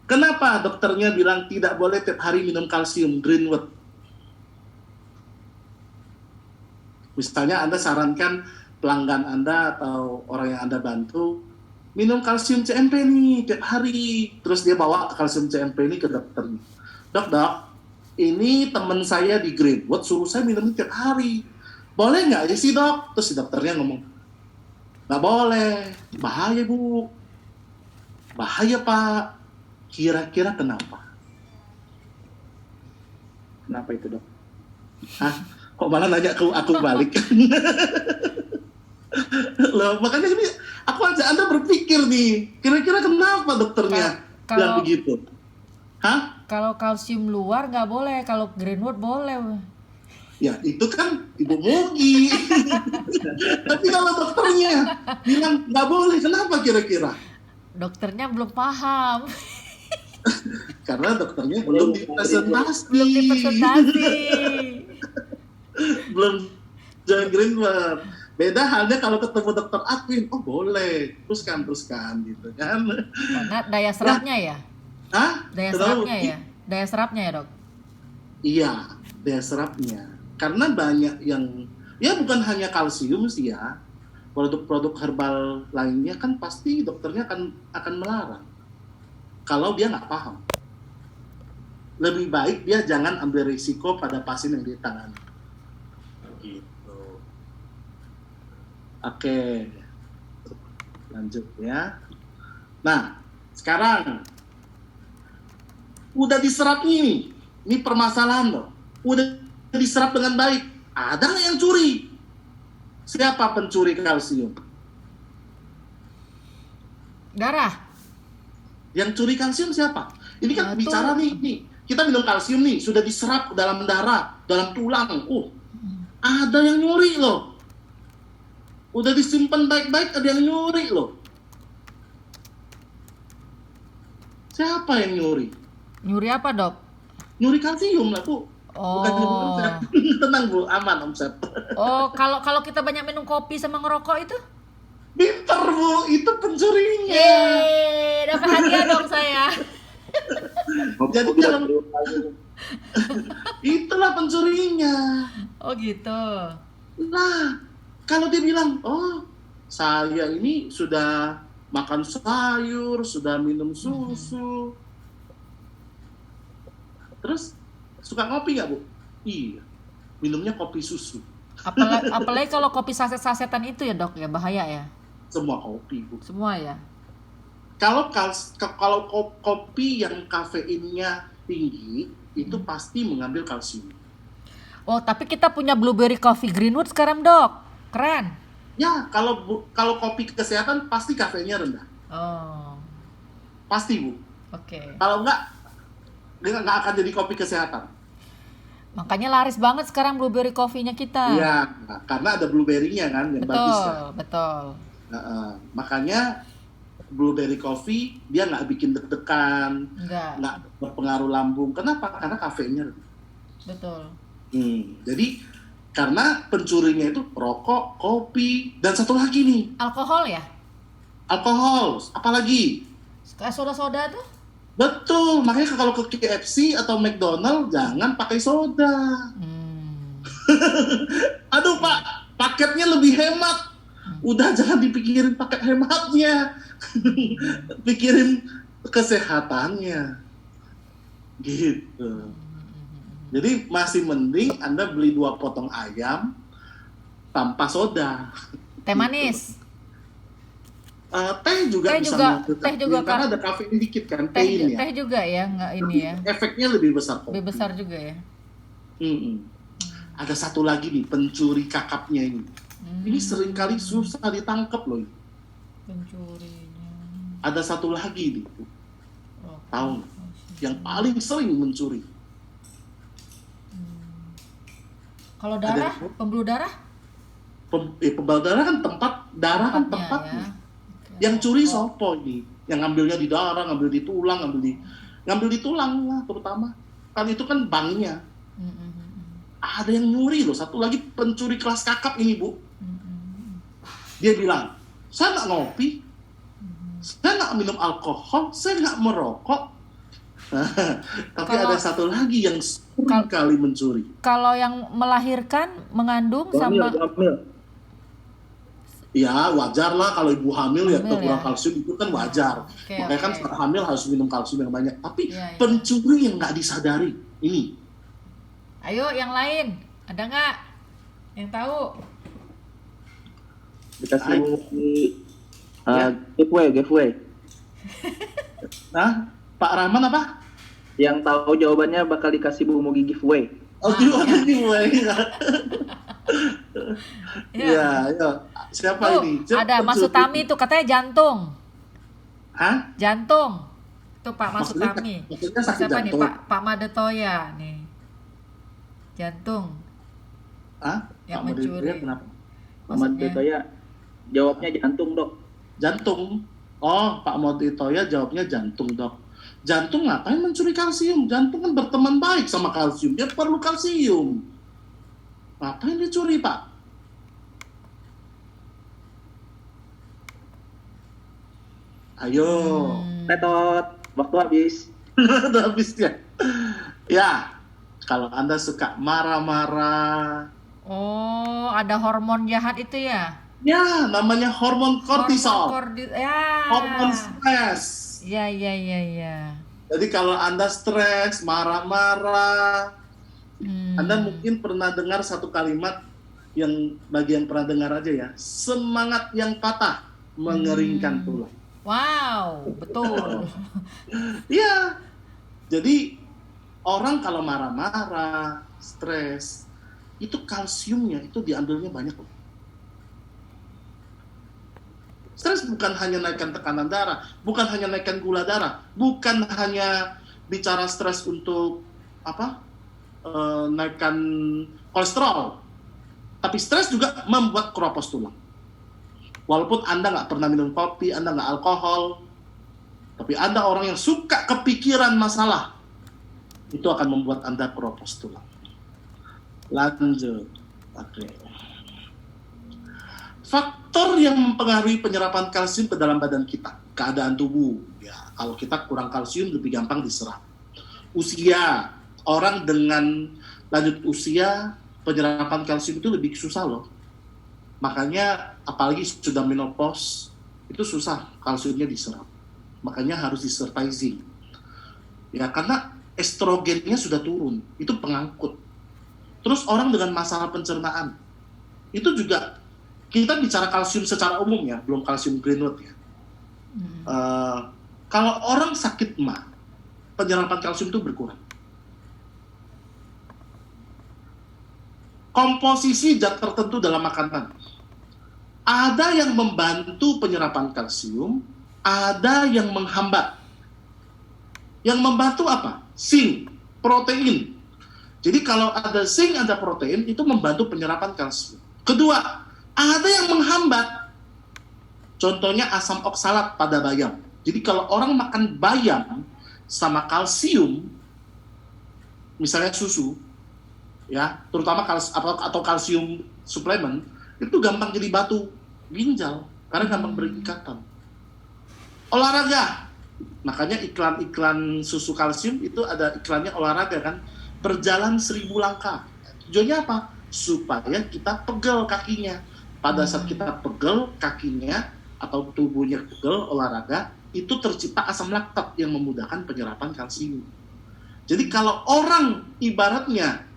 Kenapa dokternya bilang tidak boleh tiap hari minum kalsium Greenwood? Misalnya Anda sarankan pelanggan Anda atau orang yang Anda bantu minum kalsium CMP nih tiap hari. Terus dia bawa kalsium CMP ini ke dokternya. Dok, ini teman saya di Greenwood suruh saya minum tiap hari. Boleh nggak ya sih dok? Terus si dokternya ngomong, nggak boleh, bahaya bu. Bahaya pak. Kira-kira kenapa? Kenapa itu, Dok? Hah? Kok malah nanya ke aku balik? Loh, makanya ini Aku ajak Anda berpikir nih, kira-kira kenapa dokternya Kalau- bilang begitu? Hah? Kalau kalsium luar nggak boleh, kalau Greenwood boleh. Ya itu kan Ibu Mugi. Tapi kalau dokternya bilang nggak boleh, kenapa kira-kira? Dokternya belum paham. Karena dokternya belum dipresentasi. Belum dipresentasi. Belum join Greenwood. Beda halnya kalau ketemu dokter Adwin, oh boleh, teruskan gitu kan. Karena daya serapnya ya. Hah? Daya Kenapa? serapnya ya. Daya serapnya ya, Dok. Iya, daya serapnya. Karena banyak yang, ya bukan hanya kalsium sih ya, produk-produk herbal lainnya kan pasti dokternya akan melarang. Kalau dia nggak paham. Lebih baik dia jangan ambil risiko pada pasien yang ditangani. Gitu. Oke. Lanjut ya. Nah, sekarang udah diserap ini permasalahan loh. Udah diserap dengan baik. Ada nggak yang curi? Siapa pencuri kalsium? Darah. Yang curi kalsium siapa? Ini kan Nah, bicara tuh. nih. Kita minum kalsium nih, sudah diserap ke dalam darah, dalam tulang. Ada yang nyuri loh. Udah disimpan baik-baik, ada yang nyuri loh. Siapa yang nyuri? Nyuri apa, Dok? Nyuri kalsium lah, Bu. Bukan nyuri Oh. omset. Tenang, Bu, aman omset. Oh, kalau kita banyak minum kopi sama ngerokok itu? Pinter, Bu, itu pencurinya. Dapat hadiah dong saya. Jadi dalam itulah pencurinya. Oh gitu. Nah, kalau dia bilang, oh saya ini sudah makan sayur, sudah minum susu, terus suka ngopi nggak, Bu? Iya, minumnya kopi susu. Apalagi kalau kopi saset-sasetan itu ya, Dok, ya bahaya ya. Semua kopi, Bu. Semua ya. Kalau kopi yang kafeinnya tinggi, itu pasti mengambil kalsium. Oh, tapi kita punya blueberry coffee Greenwood sekarang, Dok. Keren. Ya, kalau kopi kesehatan pasti kafeinnya rendah. Oh, Pasti, Bu. oke. Kalau enggak, dia nggak akan jadi kopi kesehatan. Makanya laris banget sekarang blueberry coffee-nya kita. Iya, karena ada blueberry-nya kan yang bagus kan. Betul. Makanya blueberry coffee dia nggak bikin deg-degan, Enggak. nggak berpengaruh lambung. Kenapa? Karena kafeinnya rendah. Betul. Jadi karena pencurinya itu rokok, kopi, dan satu lagi nih, Alkohol ya? alkohol. Apalagi? Kayak soda-soda tuh? Betul, makanya kalau ke KFC atau McDonald jangan pakai soda. Aduh Pak, paketnya lebih hemat. Udah jangan dipikirin paket hematnya. Pikirin kesehatannya. Gitu. Jadi masih mending Anda beli 2 potong ayam tanpa soda. Teh manis. Teh juga bisa menghasilkan teh juga karena ada kafein dikit kan, tein ya. Teh juga ya, nggak ini ya. Efeknya lebih besar kok. Lebih besar juga ya. Ada satu lagi nih, pencuri kakapnya ini. Ini seringkali susah ditangkap loh. Pencurinya. Ada satu lagi nih, tahu nggak? Yang paling sering mencuri. Kalau darah, pembuluh darah? Pembuluh darah kan darah kan tempatnya. Ya. Yang curi sopo ini, yang ngambilnya di darah, ngambil di tulang, ngambil di tulang lah terutama. Kan itu kan banknya. Ada yang nyuri loh. Satu lagi pencuri kelas kakap ini, Bu. Dia bilang, saya nggak ngopi, saya nggak minum alkohol, saya nggak merokok. Tapi ada satu lagi yang sering kali mencuri. Kalau yang melahirkan, mengandung sama... Ya wajar lah kalau ibu hamil ya kekurangan ya. kalsium itu kan wajar. Makanya kan saat hamil harus minum kalsium yang banyak. Tapi pencuri yang nggak disadari ini. Ayo yang lain, ada nggak yang tahu? Dikasih giveaway. Nah, Pak Rahman apa? Yang tahu jawabannya bakal dikasih Bu Mugi giveaway. Oh, giveaway. Iya, ya. Siapa Tuh, ini? ada Mas Utami tuh katanya jantung. Hah? Jantung. Tuh Pak Mas Maksudnya, Utami. maksudnya sakit Siapa nih? jantung? Pak Madetoya nih. Jantung Hah? yang Pak Madetoya mencuri. kenapa? Muhammad Maksudnya. Detoya jawabnya jantung, Dok. Jantung. Oh, Pak Madetoya jawabnya jantung, Dok. Jantung ngapain mencuri kalsium? Jantung kan berteman baik sama kalsium. Dia perlu kalsium. Ngapain dia curi, Pak? Ayo. Tetot, waktu habis. Udah habis ya. Ya, kalau Anda suka marah-marah, Oh, ada hormon jahat itu ya? ya namanya hormon kortisol, Ya. hormon stres. Ya, ya, ya, ya. Jadi kalau Anda stres, marah-marah, Hmm. Anda mungkin pernah dengar satu kalimat yang bagian pernah dengar aja ya. Semangat yang patah mengeringkan tulang. Wow, betul. Iya. Jadi orang kalau marah-marah, stres, itu kalsiumnya itu diambilnya banyak loh. Stres bukan hanya naikkan tekanan darah, bukan hanya naikkan gula darah, bukan hanya bicara stres untuk naikkan kolesterol, tapi stres juga membuat keropos tulang. Walaupun Anda nggak pernah minum kopi, Anda nggak alkohol, tapi Anda orang yang suka kepikiran masalah, itu akan membuat Anda keropos tulang. Lanjut. Oke. Faktor yang mempengaruhi penyerapan kalsium ke dalam badan kita, keadaan tubuh. Ya, kalau kita kurang kalsium lebih gampang diserap. Usia, orang dengan lanjut usia penyerapan kalsium itu lebih susah loh. Makanya apalagi sudah menopause itu susah kalsiumnya diserap. Makanya harus disertai zinc. Ya, karena estrogennya sudah turun, itu pengangkut. Terus orang dengan masalah pencernaan, itu juga kita bicara kalsium secara umum ya, belum kalsium greenwood ya. Kalau orang sakit mah, penyerapan kalsium itu berkurang. Komposisi zat tertentu dalam makanan. Ada yang membantu penyerapan kalsium, ada yang menghambat. Yang membantu apa? Zinc, protein. Jadi kalau ada zinc, ada protein, itu membantu penyerapan kalsium. Kedua, ada yang menghambat. Contohnya asam oksalat pada bayam. Jadi kalau orang makan bayam sama kalsium, misalnya susu, ya, terutama atau kalsium suplemen, itu gampang jadi batu ginjal karena gampang berikatan. Olahraga, makanya iklan-iklan susu kalsium itu ada iklannya olahraga kan, berjalan 1000 langkah. Tujuannya apa? Supaya kita pegel kakinya. Pada saat kita pegel kakinya atau tubuhnya pegel olahraga, itu tercipta asam laktat yang memudahkan penyerapan kalsium. Jadi kalau orang ibaratnya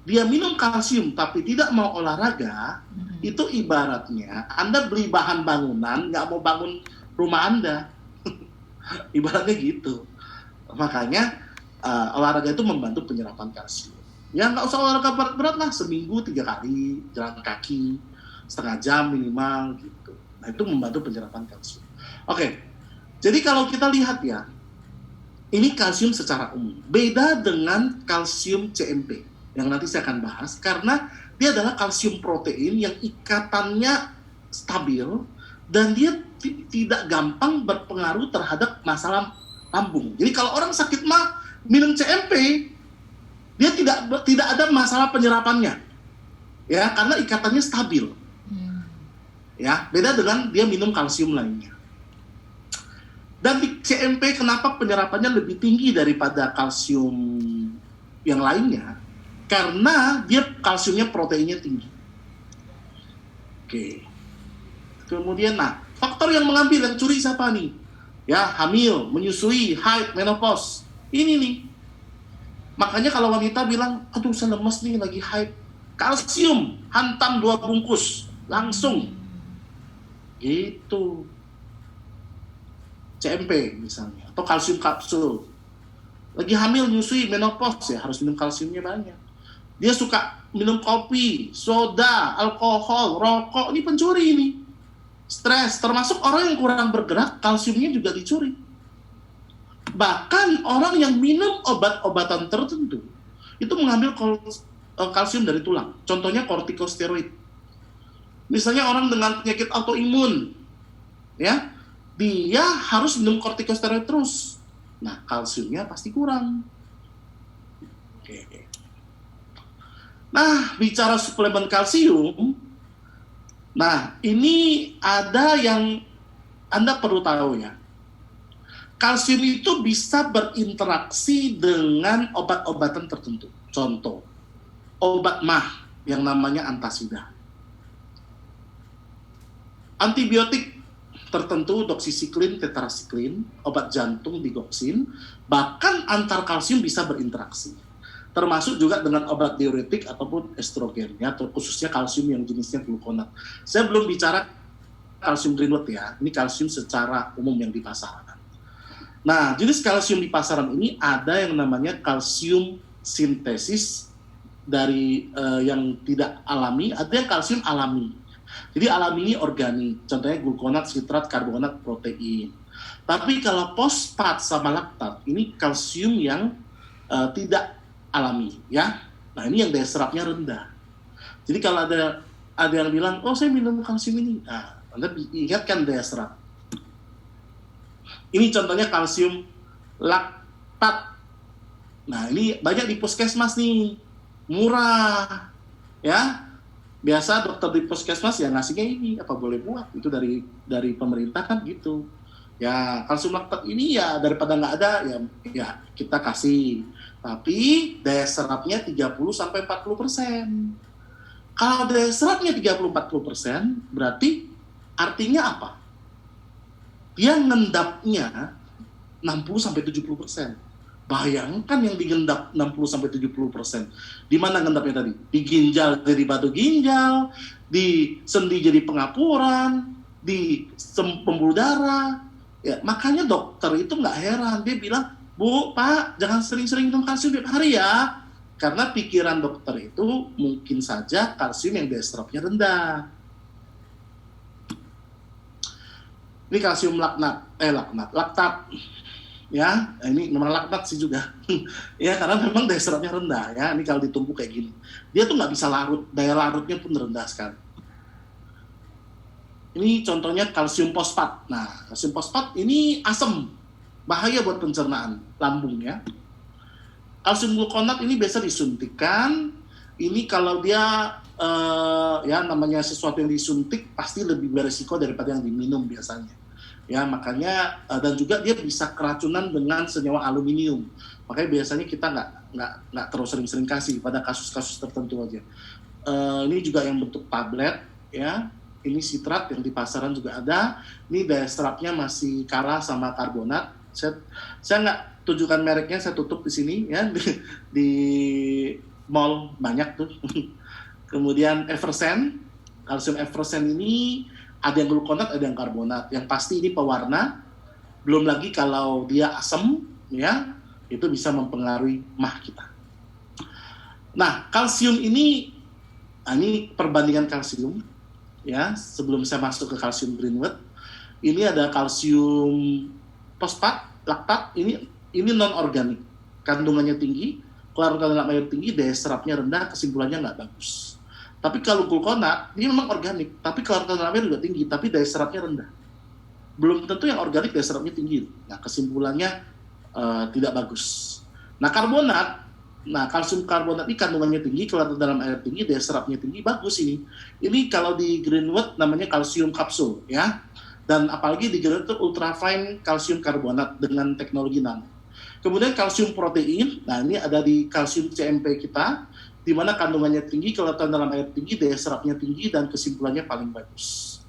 dia minum kalsium tapi tidak mau olahraga, itu ibaratnya Anda beli bahan bangunan, nggak mau bangun rumah Anda. Ibaratnya gitu. Makanya olahraga itu membantu penyerapan kalsium. Ya nggak usah olahraga berat-berat lah, seminggu 3 kali, jalan kaki, setengah jam minimal gitu. Nah itu membantu penyerapan kalsium. Oke, jadi kalau kita lihat ya, ini kalsium secara umum. Beda dengan kalsium CMP, yang nanti saya akan bahas, karena dia adalah kalsium protein yang ikatannya stabil, dan dia tidak gampang berpengaruh terhadap masalah lambung. Jadi kalau orang sakit mah, minum CMP, dia tidak ada masalah penyerapannya, ya karena ikatannya stabil. Ya beda dengan dia minum kalsium lainnya. Dan di CMP kenapa penyerapannya lebih tinggi daripada kalsium yang lainnya? Karena dia kalsiumnya proteinnya tinggi. Oke. Kemudian faktor yang mengambil yang curi siapa nih? Ya hamil, menyusui, haid, menopause. Ini nih. Makanya kalau wanita bilang, aduh saya lemes nih lagi haid, kalsium hantam 2 bungkus langsung. Gitu. CMP misalnya, atau kalsium kapsul. Lagi hamil, nyusui, menopause ya harus minum kalsiumnya banyak. Dia suka minum kopi, soda, alkohol, rokok, ini pencuri ini. Stres, termasuk orang yang kurang bergerak, kalsiumnya juga dicuri. Bahkan orang yang minum obat-obatan tertentu, itu mengambil kalsium dari tulang. Contohnya kortikosteroid. Misalnya orang dengan penyakit autoimun, ya, dia harus minum kortikosteroid terus. Nah, kalsiumnya pasti kurang. Oke. Nah, bicara suplemen kalsium, nah ini ada yang Anda perlu tahu ya. Kalsium itu bisa berinteraksi dengan obat-obatan tertentu. Contoh, obat MAH yang namanya antasida. Antibiotik tertentu, doksisiklin, tetrasiklin, obat jantung, digoxin, bahkan antar kalsium bisa berinteraksi. Termasuk juga dengan obat diuretik ataupun estrogen, ya, atau khususnya kalsium yang jenisnya glukonat. Saya belum bicara kalsium greenwood ya, ini kalsium secara umum yang di pasaran. Nah, jenis kalsium di pasaran ini ada yang namanya kalsium sintesis dari yang tidak alami, ada yang kalsium alami. Jadi alami ini organik, contohnya glukonat, sitrat, karbonat, protein. Tapi kalau fosfat sama laktat, ini kalsium yang tidak alami, ya. Nah, ini yang daya serapnya rendah. Jadi kalau ada yang bilang, oh saya minum kalsium ini, nah, Anda ingatkan daya serap. Ini contohnya kalsium laktat. Nah, ini banyak di puskesmas nih, murah, ya. Biasa dokter di puskesmas ya ngasihnya ini, apa boleh buat, itu dari pemerintah kan gitu. Ya, kalsium laktat ini ya daripada nggak ada, ya kita kasih. Tapi daya serapnya 30-40%. Kalau daya serapnya 30-40%, berarti artinya apa? Dia ngendapnya 60-70%. Bayangkan yang digendap 60-70%. Di mana ngendapnya tadi? Di ginjal jadi batu ginjal, di sendi jadi pengapuran, di pembuluh darah. Ya, makanya dokter itu nggak heran. Dia bilang, Bu, Pak, jangan sering-sering minum kalsium tiap hari ya. Karena pikiran dokter itu mungkin saja kalsium yang daya serapnya rendah. Ini kalsium laktat. Ya, ini nomor laktat sih juga. Ya, karena memang daya serapnya rendah ya. Ini kalau ditumpuk kayak gini. Dia tuh nggak bisa larut, daya larutnya pun rendah sekali. Ini contohnya kalsium fosfat. Nah, kalsium fosfat ini asam. Bahaya buat pencernaan lambung ya. Kalsium glukonat ini biasa disuntikkan. Ini kalau dia ya namanya sesuatu yang disuntik pasti lebih beresiko daripada yang diminum biasanya. Ya makanya dan juga dia bisa keracunan dengan senyawa aluminium. Makanya biasanya kita nggak terus sering-sering kasih pada kasus-kasus tertentu aja. Ini juga yang bentuk tablet ya. Ini sitrat yang di pasaran juga ada. Ini daya serapnya masih kalah sama karbonat. Saya nggak tunjukkan mereknya, saya tutup di sini ya, di mall banyak tuh. Kemudian Eversen, kalsium Eversen ini ada yang glukonat, ada yang karbonat. Yang pasti ini pewarna. Belum lagi kalau dia asam ya, itu bisa mempengaruhi MAH kita. Nah, kalsium ini perbandingan kalsium ya. Sebelum saya masuk ke kalsium greenwood, ini ada kalsium fosfat, laktat, ini non-organik, kandungannya tinggi, keluarkan dalam air tinggi, daya serapnya rendah, kesimpulannya nggak bagus. Tapi kalau glukonat, ini memang organik, tapi keluarkan dalam air juga tinggi, tapi daya serapnya rendah. Belum tentu yang organik daya serapnya tinggi. Nah, kesimpulannya tidak bagus. Nah, karbonat, kalsium karbonat ini kandungannya tinggi, keluarkan dalam air tinggi, daya serapnya tinggi, bagus ini. Ini kalau di greenwood namanya kalsium kapsul, ya. Dan apalagi di greenwood itu ultrafine kalsium karbonat dengan teknologi nano. Kemudian kalsium protein, nah ini ada di kalsium CMP kita, di mana kandungannya tinggi, kelihatan dalam air tinggi, daya serapnya tinggi, dan kesimpulannya paling bagus.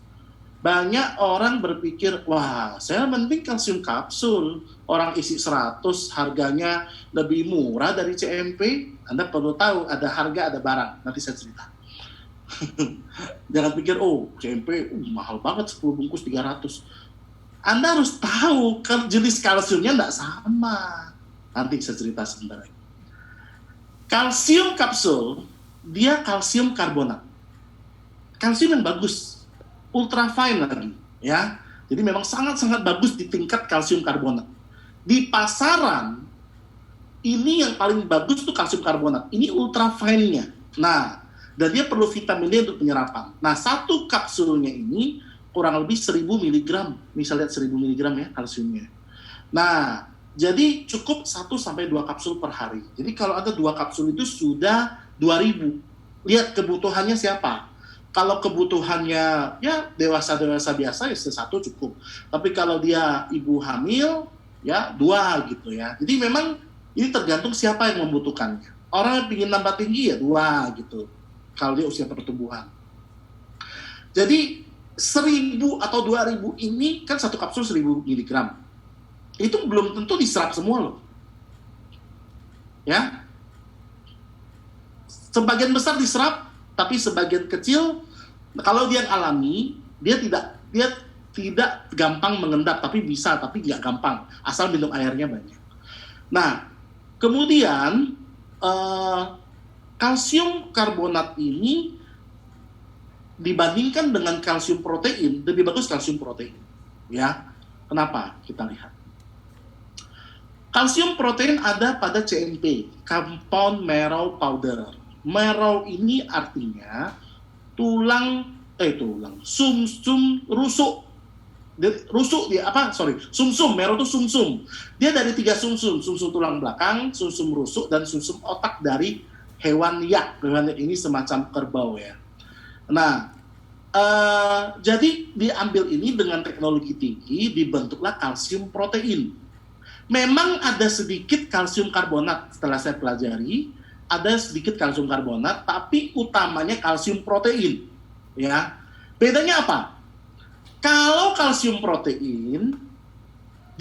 Banyak orang berpikir, wah saya mending kalsium kapsul, orang isi 100, harganya lebih murah dari CMP. Anda perlu tahu, ada harga, ada barang, nanti saya cerita. Jangan pikir, oh CMP mahal banget, 10 bungkus 300. Anda harus tahu jenis kalsiumnya tidak sama. Nanti saya cerita sebentar lagi. Kalsium kapsul, dia kalsium karbonat. Kalsium yang bagus, ultra fine lagi, ya. Jadi memang sangat-sangat bagus di tingkat kalsium karbonat. Di pasaran, ini yang paling bagus tuh kalsium karbonat. Ini ultra fine-nya. Nah, dan dia perlu vitamin D untuk penyerapan. Nah, satu kapsulnya ini kurang lebih 1000 mg. Misalnya 1000 mg ya kalsiumnya. Nah, jadi cukup 1-2 kapsul per hari. Jadi kalau ada 2 kapsul itu sudah 2000. Lihat kebutuhannya siapa. Kalau kebutuhannya ya dewasa-dewasa biasa ya 1 cukup. Tapi kalau dia ibu hamil ya 2 gitu ya. Jadi memang ini tergantung siapa yang membutuhkannya. Orang yang ingin nambah tinggi ya 2 gitu. Kalau dia usia pertumbuhan. Jadi 1000 atau 2000 ini kan satu kapsul 1000 mg. Itu belum tentu diserap semua loh. Ya. Sebagian besar diserap, tapi sebagian kecil kalau dia alami, dia tidak gampang mengendap, tapi bisa, tapi nggak gampang asal minum airnya banyak. Nah, kemudian kalsium karbonat ini dibandingkan dengan kalsium protein, lebih bagus kalsium protein. Ya, kenapa? Kita lihat. Kalsium protein ada pada CMP, compound marrow powder. Marrow ini artinya sumsum rusuk. Sumsum, marrow itu sumsum. Dia dari 3 sumsum tulang belakang, sumsum rusuk, dan sumsum otak dari hewan yak. Hewan yak ini semacam kerbau ya. Nah, jadi diambil ini dengan teknologi tinggi, dibentuklah kalsium protein. Memang ada sedikit kalsium karbonat setelah saya pelajari, ada sedikit kalsium karbonat, tapi utamanya kalsium protein. Ya, bedanya apa? Kalau kalsium protein,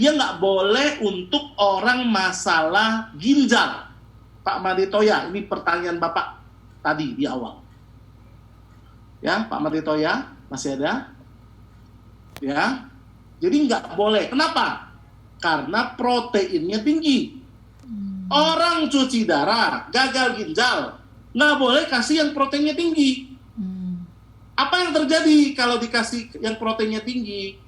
dia nggak boleh untuk orang masalah ginjal. Pak Madetoya, ini pertanyaan Bapak tadi di awal. Ya, Pak Madetoya, masih ada? Ya, jadi nggak boleh. Kenapa? Karena proteinnya tinggi. Orang cuci darah, gagal ginjal, nggak boleh kasih yang proteinnya tinggi. Apa yang terjadi kalau dikasih yang proteinnya tinggi?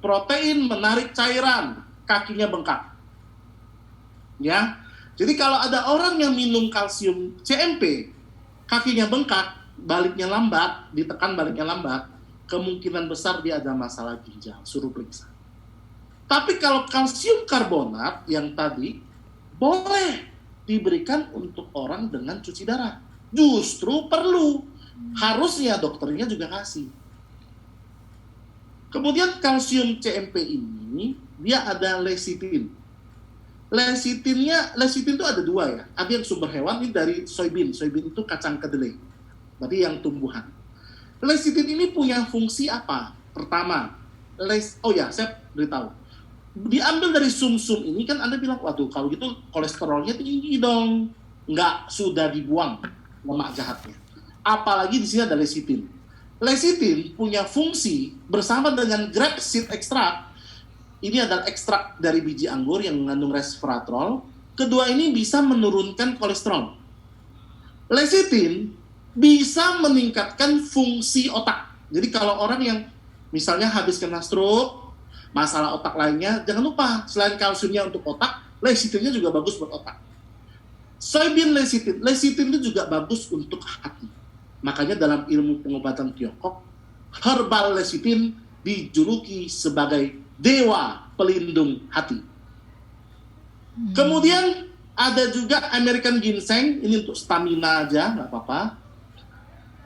Protein menarik cairan, kakinya bengkak. Ya, jadi kalau ada orang yang minum kalsium CMP, kakinya bengkak, baliknya lambat, ditekan baliknya lambat, kemungkinan besar dia ada masalah ginjal, suruh periksa. Tapi kalau kalsium karbonat yang tadi boleh diberikan untuk orang dengan cuci darah. Justru perlu. Harusnya dokternya juga kasih. Kemudian kalsium CMP ini dia ada lecithin. Lecithin itu ada 2 ya. Ada yang sumber hewan, ini dari soybean. Soybean itu kacang kedelai. Berarti yang tumbuhan. Lecithin ini punya fungsi apa? Pertama, saya beritahu. Diambil dari sumsum ini kan Anda bilang, waduh kalau gitu kolesterolnya tinggi dong. Nggak, sudah dibuang lemak jahatnya. Apalagi di sini ada lecithin. Lecithin punya fungsi bersama dengan grape seed extract. Ini adalah ekstrak dari biji anggur yang mengandung resveratrol. Kedua ini bisa menurunkan kolesterol. Lecithin bisa meningkatkan fungsi otak. Jadi kalau orang yang misalnya habis kena stroke, masalah otak lainnya, jangan lupa selain kalsiumnya untuk otak, lecithinnya juga bagus buat otak. Soybean lecithin itu juga bagus untuk hati. Makanya dalam ilmu pengobatan Tiongkok, herbal lecithin dijuluki sebagai dewa pelindung hati. Kemudian ada juga American ginseng, ini untuk stamina aja, nggak apa-apa.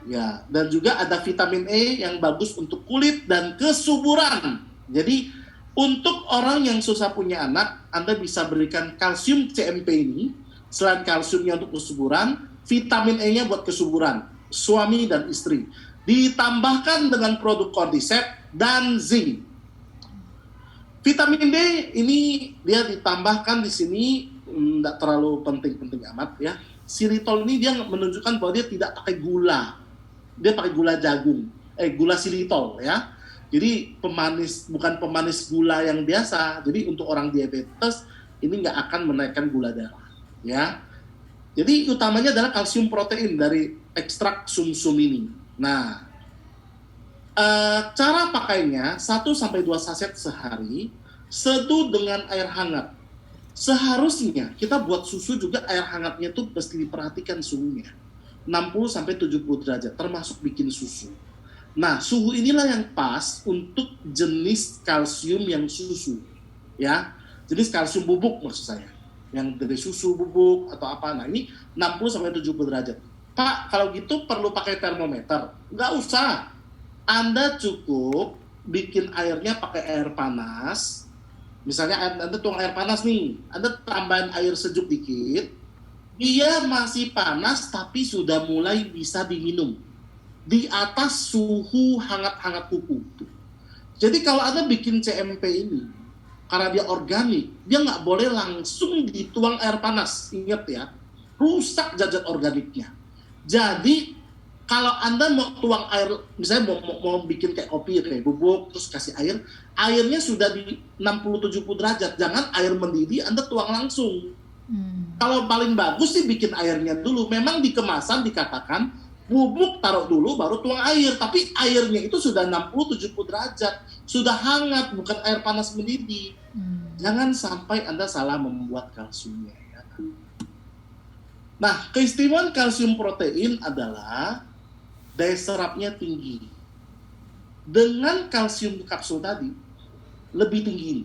Ya, dan juga ada vitamin E yang bagus untuk kulit dan kesuburan. Jadi untuk orang yang susah punya anak, Anda bisa berikan kalsium CMP ini, selain kalsiumnya untuk kesuburan, vitamin E-nya buat kesuburan, suami dan istri. Ditambahkan dengan produk cordyceps dan zinc. Vitamin D ini dia ditambahkan di sini, tidak terlalu penting-penting amat ya. Xylitol ini dia menunjukkan bahwa dia tidak pakai gula. Dia pakai gula jagung, gula xylitol ya. Jadi bukan pemanis gula yang biasa. Jadi untuk orang diabetes ini nggak akan menaikkan gula darah, ya. Jadi utamanya adalah kalsium protein dari ekstrak sumsum ini. Nah, cara pakainya 1-2 saset sehari, seduh dengan air hangat. Seharusnya kita buat susu juga air hangatnya tuh mesti diperhatikan suhunya. 60-70 derajat, termasuk bikin susu. Nah, suhu inilah yang pas untuk jenis kalsium yang susu. Ya, jenis kalsium bubuk maksud saya. Yang dari susu bubuk atau apa. Nah, ini 60-70 derajat. Pak, kalau gitu perlu pakai termometer? Nggak usah. Anda cukup bikin airnya pakai air panas. Misalnya Anda tuang air panas nih, Anda tambahin air sejuk dikit, dia masih panas tapi sudah mulai bisa diminum. Di atas suhu hangat-hangat kuku. Jadi kalau Anda bikin CMP ini, karena dia organik, dia nggak boleh langsung dituang air panas. Ingat ya, rusak zat organiknya. Jadi kalau Anda mau tuang air, misalnya mau bikin kayak kopi, kayak bubuk, terus kasih air, airnya sudah di 60-70 derajat. Jangan air mendidih, Anda tuang langsung. Kalau paling bagus sih bikin airnya dulu. Memang di kemasan dikatakan, bubuk taruh dulu, baru tuang air. Tapi airnya itu sudah 60-70 derajat. Sudah hangat, bukan air panas mendidih. Jangan sampai Anda salah membuat kalsiumnya. Ya. Nah, keistimewaan kalsium protein adalah daya serapnya tinggi. Dengan kalsium kapsul tadi, lebih tinggi.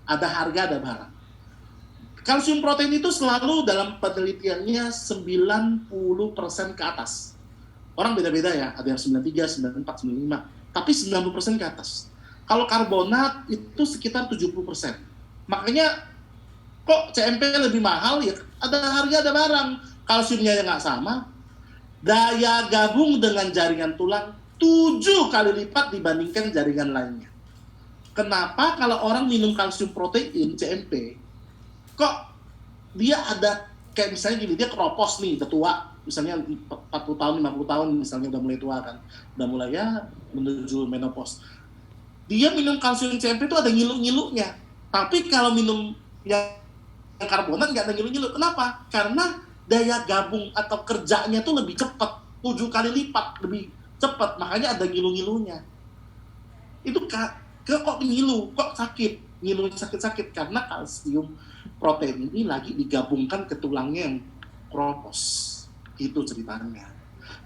Ada harga, ada barang. Kalsium protein itu selalu dalam penelitiannya 90% ke atas. Orang beda-beda ya, ada yang 93, 94, 95. Tapi 90% ke atas. Kalau karbonat itu sekitar 70%. Makanya kok CMP lebih mahal ya, ada harga, ada barang. Kalsiumnya yang nggak sama. Daya gabung dengan jaringan tulang 7 kali lipat dibandingkan jaringan lainnya. Kenapa kalau orang minum kalsium protein CMP, kok dia ada kayak misalnya gini, dia keropos nih, udah tua, misalnya 40 tahun, 50 tahun misalnya udah mulai tua kan, udah mulai ya menuju menopause. Dia minum kalsium CMP itu ada ngilu-ngilunya. Tapi kalau minum yang karbonat nggak ada ngilu-ngilu. Kenapa? Karena daya gabung atau kerjanya tuh lebih cepat, 7 kali lipat lebih cepat, makanya ada ngilu-ngilunya. Itu kok ngilu, kok sakit, ngilu sakit-sakit karena kalsium protein ini lagi digabungkan ke tulangnya yang kropos. Itu ceritanya.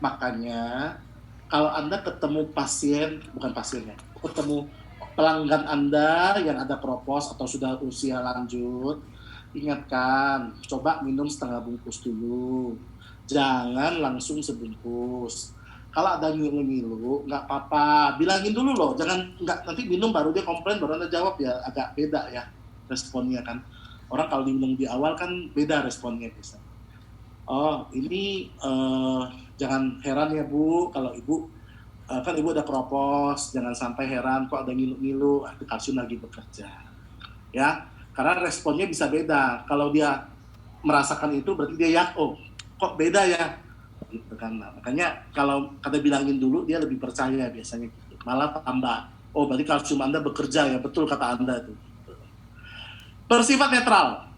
Makanya kalau Anda ketemu pasien, bukan pasiennya, ketemu pelanggan Anda yang ada kropos atau sudah usia lanjut, ingatkan, coba minum setengah bungkus dulu. Jangan langsung sebungkus. Kalau ada ngilu-ngilu, nggak apa-apa. Bilangin dulu loh, jangan nggak nanti minum baru dia komplain, baru Anda jawab ya. Agak beda ya responnya kan. Orang kalau diminum di awal kan beda responnya bisa. Oh, ini jangan heran ya Bu, kalau Ibu, kan Ibu ada kropos, jangan sampai heran kok ada ngilu-ngilu, itu kalsium lagi bekerja. Ya. Karena responnya bisa beda. Kalau dia merasakan itu berarti dia oh kok beda ya, gitu kan. Nah, makanya kalau kata bilangin dulu dia lebih percaya biasanya gitu. Malah tambah, oh berarti kalsium Anda bekerja ya, betul kata Anda itu. Bersifat netral,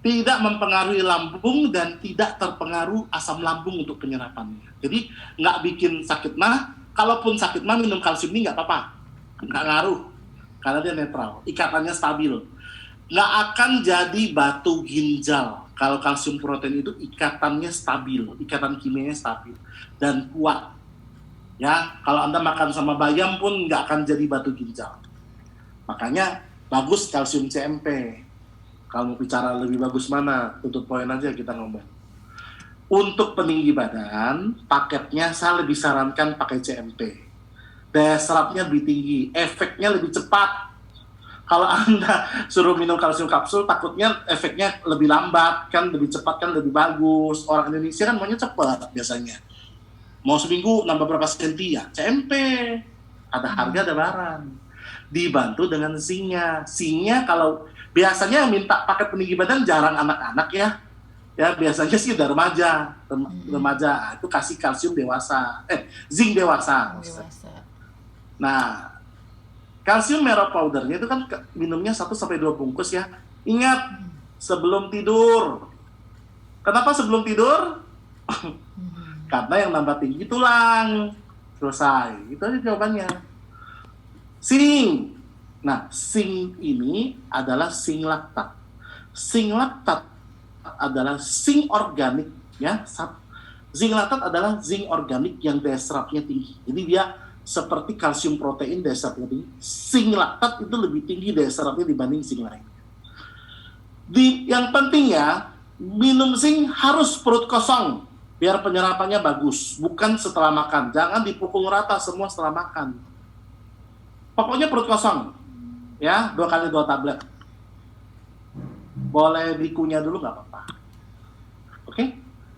tidak mempengaruhi lambung dan tidak terpengaruh asam lambung untuk penyerapannya. Jadi nggak bikin sakit mah. Kalaupun sakit mah minum kalsium ini nggak apa-apa, nggak ngaruh karena dia netral, ikatannya stabil. Nggak akan jadi batu ginjal. Kalau kalsium protein itu ikatannya stabil, ikatan kimianya stabil dan kuat. Ya, kalau Anda makan sama bayam pun nggak akan jadi batu ginjal. Makanya bagus kalsium CMP. Kalau mau bicara lebih bagus mana, tutup poin aja kita ngomong. Untuk peninggi badan, paketnya saya lebih sarankan pakai CMP. Daya serapnya lebih tinggi, efeknya lebih cepat. Kalau Anda suruh minum kalsium kapsul, takutnya efeknya lebih lambat, kan lebih cepat kan lebih bagus. Orang Indonesia kan maunya cepat biasanya. Mau seminggu nambah berapa senti ya? CMP. Ada harga, ada barang. Dibantu dengan zinc-nya. Zinc-nya kalau biasanya minta paket peninggi badan jarang anak-anak ya. Ya biasanya sih udah remaja. Remaja itu kasih kalsium dewasa. Zinc dewasa. Nah, kalsium merah powdernya itu kan minumnya 1-2 bungkus ya. Ingat, sebelum tidur. Kenapa sebelum tidur? Karena yang nambah tinggi tulang. Selesai. Itu aja jawabannya. Sing. Nah, sing ini adalah sing laktat. Sing laktat adalah sing organik, ya. Zinc laktat adalah zinc organik yang daya serapnya tinggi. Jadi dia seperti kalsium protein daya serapnya tinggi. Zinc laktat itu lebih tinggi daya serapnya dibanding zinc lain. Yang penting ya, minum zinc harus perut kosong biar penyerapannya bagus, bukan setelah makan. Jangan dipukul rata semua setelah makan. Pokoknya perut kosong. Ya, 2 kali 2 tablet. Boleh dikunyah dulu nggak apa-apa. Oke?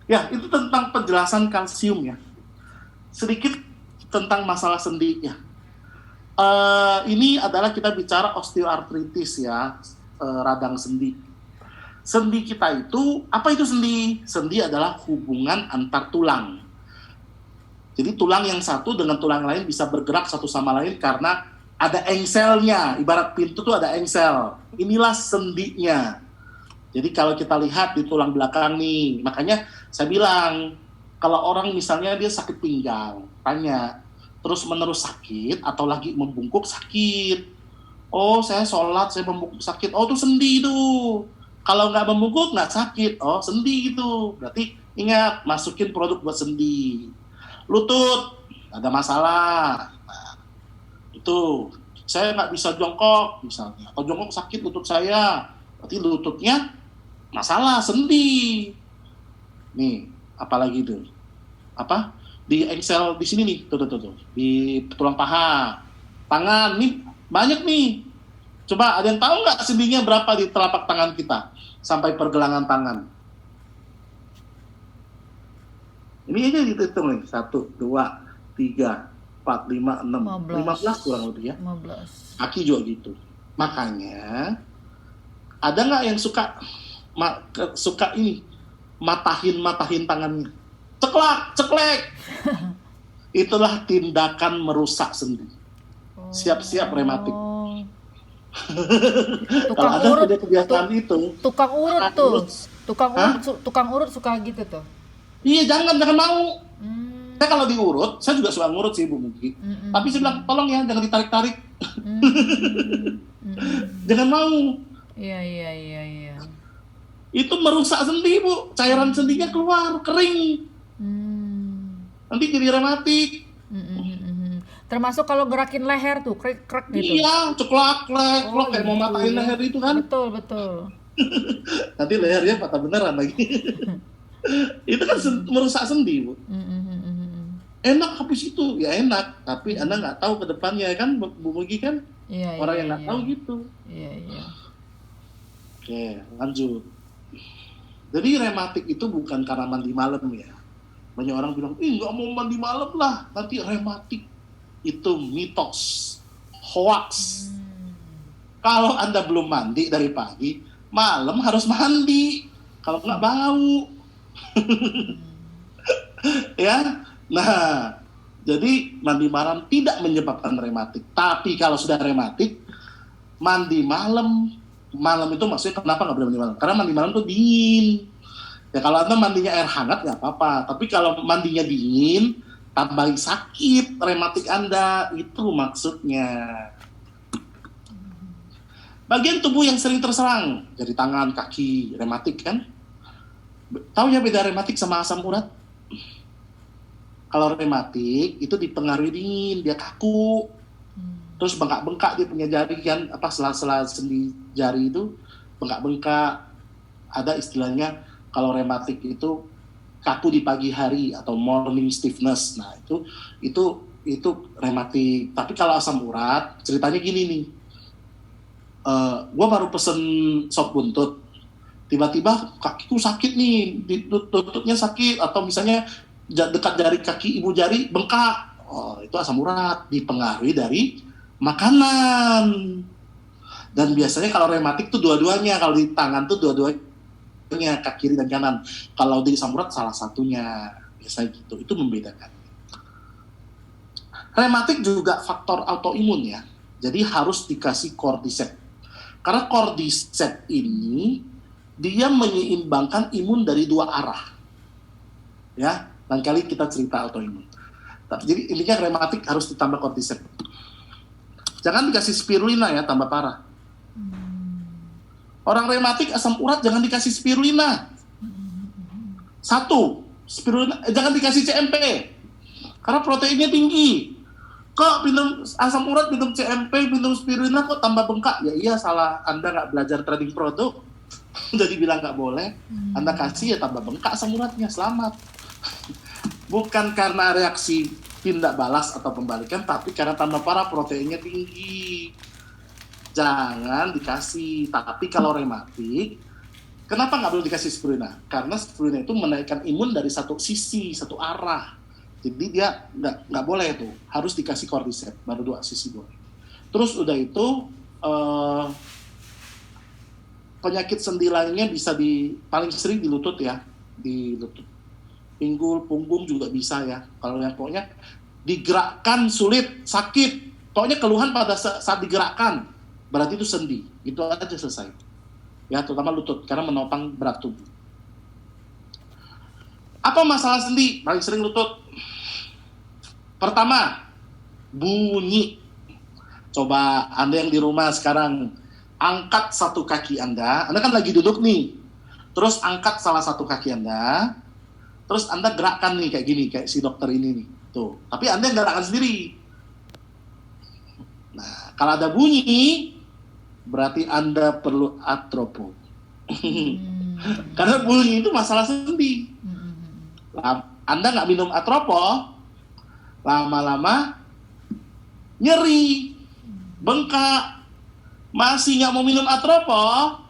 Ya, itu tentang penjelasan kalsium ya. Sedikit tentang masalah sendi ya. Ini adalah kita bicara osteoartritis ya, radang sendi. Sendi kita itu, apa itu sendi? Sendi adalah hubungan antar tulang. Jadi tulang yang satu dengan tulang lain bisa bergerak satu sama lain karena ada engselnya. Ibarat pintu tuh ada engsel. Inilah sendinya. Jadi kalau kita lihat di tulang belakang nih, makanya saya bilang, kalau orang misalnya dia sakit pinggang, tanya, terus menerus sakit atau lagi membungkuk sakit. Oh, saya sholat, saya membungkuk sakit. Oh, itu sendi itu. Kalau nggak membungkuk, nggak sakit. Oh, sendi itu. Berarti ingat, masukin produk buat sendi. Lutut, ada masalah. Nah, itu, saya nggak bisa jongkok misalnya. Atau jongkok sakit lutut saya. Berarti lututnya masalah, sendi. Nih, apalagi itu? Apa? Di engsel di sini nih, tuh. Di tulang paha. Tangan, nih banyak nih. Coba ada yang tahu nggak sendinya berapa di telapak tangan kita? Sampai pergelangan tangan. Ini aja dihitung nih. 1, 2, 3, 4, 5, 6. 15 kurang lebih ya. 15. Kaki juga gitu. Makanya, ada nggak yang suka ini matahin tangannya, ceklek. Itulah tindakan merusak sendi. Siap-siap rematik. Kalau ada punya kebiasaan itu, tukang urut tuh, tukang urut suka gitu tuh. Iya, jangan mau. Saya kalau diurut, saya juga suka ngurut sih Bu Mugi. Tapi saya bilang tolong ya jangan ditarik-tarik. Jangan mau. Iya. Itu merusak sendi Bu, cairan sendinya keluar, kering. Nanti jadi rematik. Termasuk kalau gerakin leher tuh, krek gitu. Iya, ceklak kayak mau matahin leher itu kan. Betul. Nanti lehernya patah beneran lagi. Itu kan merusak sendi Bu. Enak habis itu, ya enak. Tapi Anda nggak tahu ke depannya kan, Bu Mugi kan. Orang yang nggak tahu gitu. Iya. Oke, lanjut. Jadi rematik itu bukan karena mandi malam ya. Banyak orang bilang, nggak mau mandi malam lah, nanti rematik. Itu mitos, hoax. Kalau Anda belum mandi dari pagi, malam harus mandi. Kalau nggak bau. Ya, nah, jadi mandi malam tidak menyebabkan rematik. Tapi kalau sudah rematik, mandi malam itu maksudnya kenapa nggak boleh mandi malam? Karena mandi malam tuh dingin. Ya kalau Anda mandinya air hangat nggak apa-apa. Tapi kalau mandinya dingin, tambahin sakit rematik Anda. Itu maksudnya. Bagian tubuh yang sering terserang, jadi tangan, kaki, rematik kan? Tahu ya beda rematik sama asam urat? Kalau rematik itu dipengaruhi dingin, dia kaku. Terus bengkak-bengkak dia punya jari kan, sela-sela sendi jari itu bengkak-bengkak. Ada istilahnya kalau rematik itu kaku di pagi hari atau morning stiffness. Nah, itu rematik. Tapi kalau asam urat, ceritanya gini nih. Gua baru pesen sop buntut. Tiba-tiba kakiku sakit nih, lututnya sakit atau misalnya dekat jari kaki ibu jari bengkak. Oh, itu asam urat dipengaruhi dari makanan. Dan biasanya kalau rematik tuh dua-duanya, kalau di tangan tuh dua-duanya, kaki kiri dan kanan. Kalau di asam urat salah satunya, biasanya gitu. Itu membedakan. Rematik juga faktor autoimun ya. Jadi harus dikasih cordyceps. Karena cordyceps ini dia menyeimbangkan imun dari dua arah. Ya, lain kali kita cerita autoimun. Jadi intinya rematik harus ditambah cordyceps. Jangan dikasih spirulina ya, tambah parah. Orang rematik asam urat jangan dikasih spirulina. Satu, spirulina jangan dikasih CMP karena proteinnya tinggi. Kok minum asam urat, minum CMP, minum spirulina kok tambah bengkak? Ya iya, salah Anda nggak belajar trading produk. Jadi bilang nggak boleh. Anda kasih ya tambah bengkak asam uratnya, selamat. Bukan karena reaksi tindak balas atau pembalikan, tapi karena tambah parah proteinnya tinggi. Jangan dikasih. Tapi kalau rematik, kenapa nggak boleh dikasih spirulina? Karena spirulina itu menaikkan imun dari satu sisi, satu arah. Jadi dia nggak boleh itu, harus dikasih cordyceps, baru dua sisi boleh. Terus udah itu penyakit sendi lainnya bisa paling sering di lutut ya, di lutut. Pinggul, punggung juga bisa ya. Kalau yang pokoknya digerakkan sulit, sakit, pokoknya keluhan pada saat digerakkan, berarti itu sendi. Itu aja selesai. Ya, terutama lutut karena menopang berat tubuh. Apa masalah sendi? Paling sering lutut. Pertama, bunyi. Coba Anda yang di rumah sekarang angkat satu kaki Anda kan lagi duduk nih. Terus angkat salah satu kaki Anda. Terus Anda gerakkan nih kayak gini, kayak si dokter ini nih. Tuh. Tapi Anda gerakkan sendiri. Nah, kalau ada bunyi, berarti Anda perlu atropo. Karena bunyi itu masalah sendi. Anda nggak minum atropo, lama-lama nyeri, bengkak, masih nggak mau minum atropo,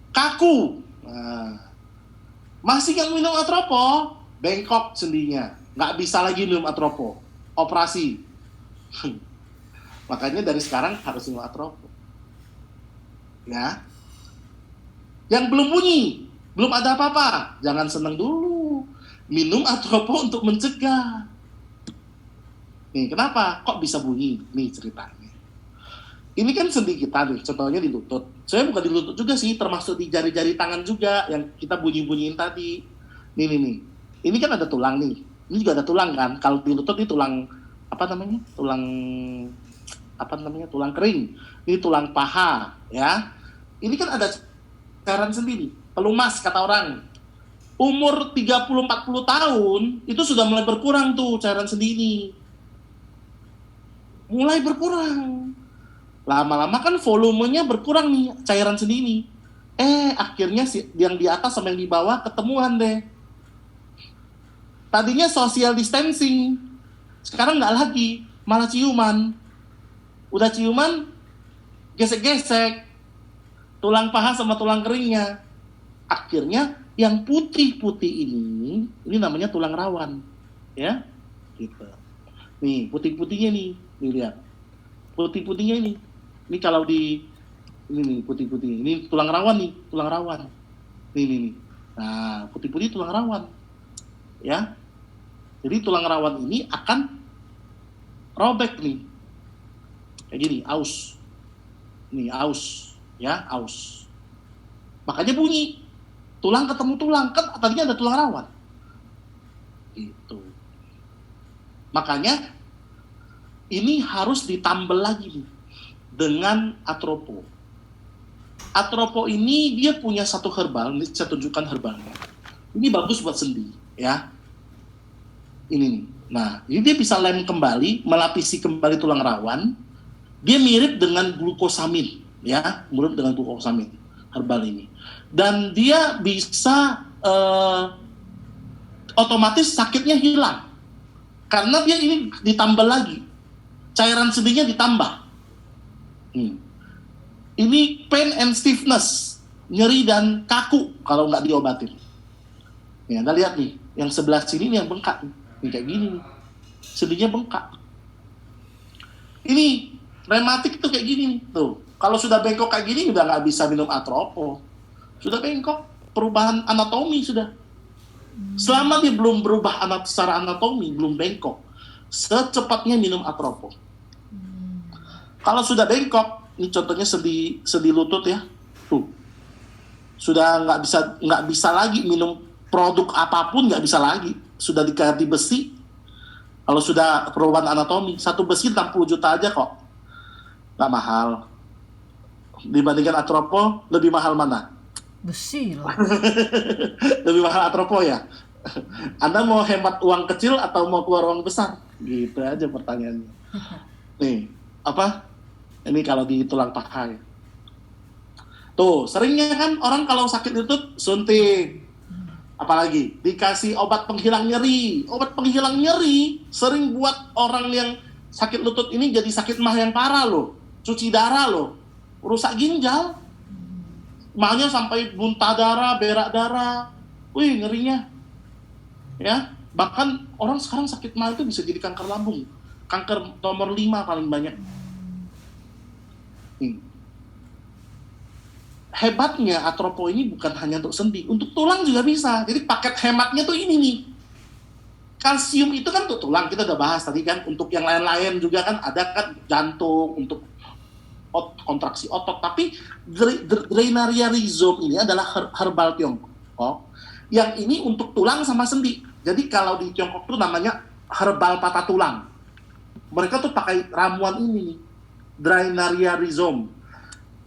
kaku. Nah, masih nggak minum atropo, bengkok sendinya, nggak bisa lagi minum atropo, operasi. Makanya dari sekarang harus minum atropo. Ya, yang belum bunyi, belum ada apa-apa, jangan seneng dulu, minum atropo untuk mencegah. Nih, kenapa? Kok bisa bunyi? Nih ceritanya. Ini kan sendi kita nih, contohnya di lutut. Saya bukan di lutut juga sih, termasuk di jari-jari tangan juga yang kita bunyi-bunyiin tadi. Nih. Ini kan ada tulang nih. Ini juga ada tulang kan. Kalau di lutut ini tulang tulang kering. Ini tulang paha, ya. Ini kan ada cairan sendi nih, pelumas kata orang. Umur 30-40 tahun itu sudah mulai berkurang tuh cairan sendi ini. Mulai berkurang. Lama-lama kan volumenya berkurang nih cairan sendi ini. Akhirnya yang di atas sama yang di bawah ketemuan deh. Tadinya social distancing, sekarang nggak lagi, malah ciuman. Udah ciuman, gesek-gesek, tulang paha sama tulang keringnya. Akhirnya yang putih-putih ini namanya tulang rawan, ya. Gitu. Nih putih-putihnya nih lihat. Putih-putihnya ini kalau ini nih putih-putih, ini tulang rawan nih, tulang rawan. Nih. Nah, putih-putih tulang rawan. Ya. Jadi tulang rawan ini akan robek nih. Kayak gini, aus. Nih, aus, ya, aus. Makanya bunyi. Tulang ketemu tulang, kan tadinya ada tulang rawan. Gitu. Makanya ini harus ditambal lagi nih dengan atropo. Atropo ini dia punya satu herbal, ini saya tunjukkan herbalnya. Ini bagus buat sendi, ya. Ini nih. Nah, ini dia bisa lem kembali, melapisi kembali tulang rawan. Dia mirip dengan glukosamin, ya, mirip dengan glukosamin herbal ini. Dan dia bisa otomatis sakitnya hilang. Karena dia ini ditambal lagi. Cairan sendinya ditambah. Ini pain and stiffness, nyeri dan kaku kalau nggak diobatin. Ya, Anda lihat nih, yang sebelah sini nih yang bengkak nih kayak gini nih, sendinya bengkak. Ini rematik tuh kayak gini nih, tuh. Kalau sudah bengkok kayak gini udah nggak bisa minum atropo, sudah bengkok, perubahan anatomi sudah. Selama dia belum berubah secara anatomi, belum bengkok, secepatnya minum atropo. Kalau sudah bengkok, ini contohnya sendi lutut ya, tuh, Sudah nggak bisa lagi minum produk apapun, nggak bisa lagi. Sudah diganti besi. Kalau sudah perubahan anatomi, satu besi 60 juta aja kok. Nggak mahal. Dibandingkan atropo, lebih mahal mana? Besi loh. Lebih mahal atropo ya? Anda mau hemat uang kecil atau mau keluar uang besar? Gitu aja pertanyaannya. Nih, apa? Ini kalau di tulang paha. Tuh, seringnya kan orang kalau sakit lutut suntik. Apalagi dikasih obat penghilang nyeri. Obat penghilang nyeri sering buat orang yang sakit lutut ini jadi sakit mah yang parah loh. Cuci darah loh. Rusak ginjal. Mahnya sampai muntah darah, berak darah. Wih, ngerinya. Ya, bahkan orang sekarang sakit mah itu bisa jadi kanker lambung. Kanker nomor 5 paling banyak. Hebatnya atropo ini bukan hanya untuk sendi, untuk tulang juga bisa. Jadi paket hematnya tuh ini nih. Kalsium itu kan untuk tulang, kita udah bahas tadi kan. Untuk yang lain-lain juga kan ada kan jantung, untuk kontraksi otot. Tapi Drainaria rhizome ini adalah herbal Tiongkok. Yang ini untuk tulang sama sendi. Jadi kalau di Tiongkok tuh namanya herbal patah tulang. Mereka tuh pakai ramuan ini nih, Drainaria rhizome.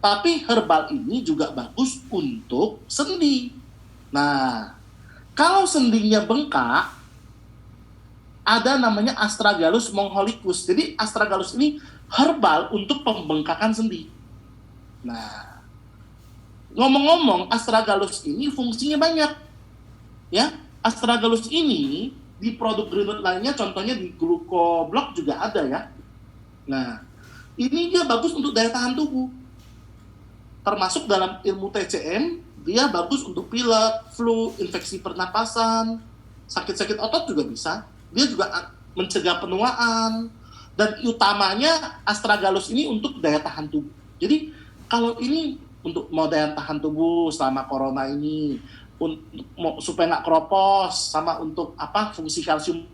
Tapi herbal ini juga bagus untuk sendi. Nah, kalau sendinya bengkak, ada namanya Astragalus mongolicus. Jadi Astragalus ini herbal untuk pembengkakan sendi. Nah, ngomong-ngomong, Astragalus ini fungsinya banyak. Ya, Astragalus ini di produk Greenwood lainnya, contohnya di Glucoblok juga ada ya. Nah, ini dia bagus untuk daya tahan tubuh. Termasuk dalam ilmu TCM, dia bagus untuk pilek, flu, infeksi pernapasan, sakit-sakit otot juga bisa. Dia juga mencegah penuaan. Dan utamanya Astragalus ini untuk daya tahan tubuh. Jadi kalau ini untuk mau daya tahan tubuh selama corona ini, supaya nggak keropos, sama untuk apa fungsi kalsium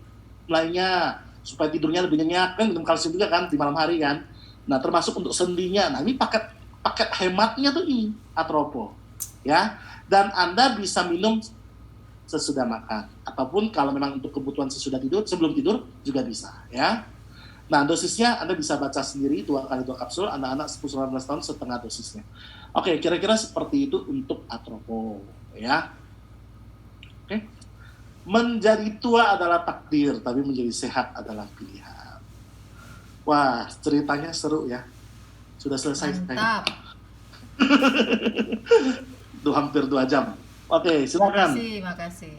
lainnya, supaya tidurnya lebih nyenyak, kan minum kalsium juga kan di malam hari kan. Nah, termasuk untuk sendinya. Nah, ini paket hematnya tuh ini atropo ya, dan Anda bisa minum sesudah makan ataupun kalau memang untuk kebutuhan sebelum tidur juga bisa ya. Nah, dosisnya Anda bisa baca sendiri, 2 kali 2 kapsul, anak-anak 10-19 tahun setengah dosisnya. Oke, kira-kira seperti itu untuk atropo ya. Oke. Menjadi tua adalah takdir, tapi menjadi sehat adalah pilihan. Wah, ceritanya seru ya. Sudah selesai. Mantap. Itu hampir 2 jam. Oke, silakan. Makasih.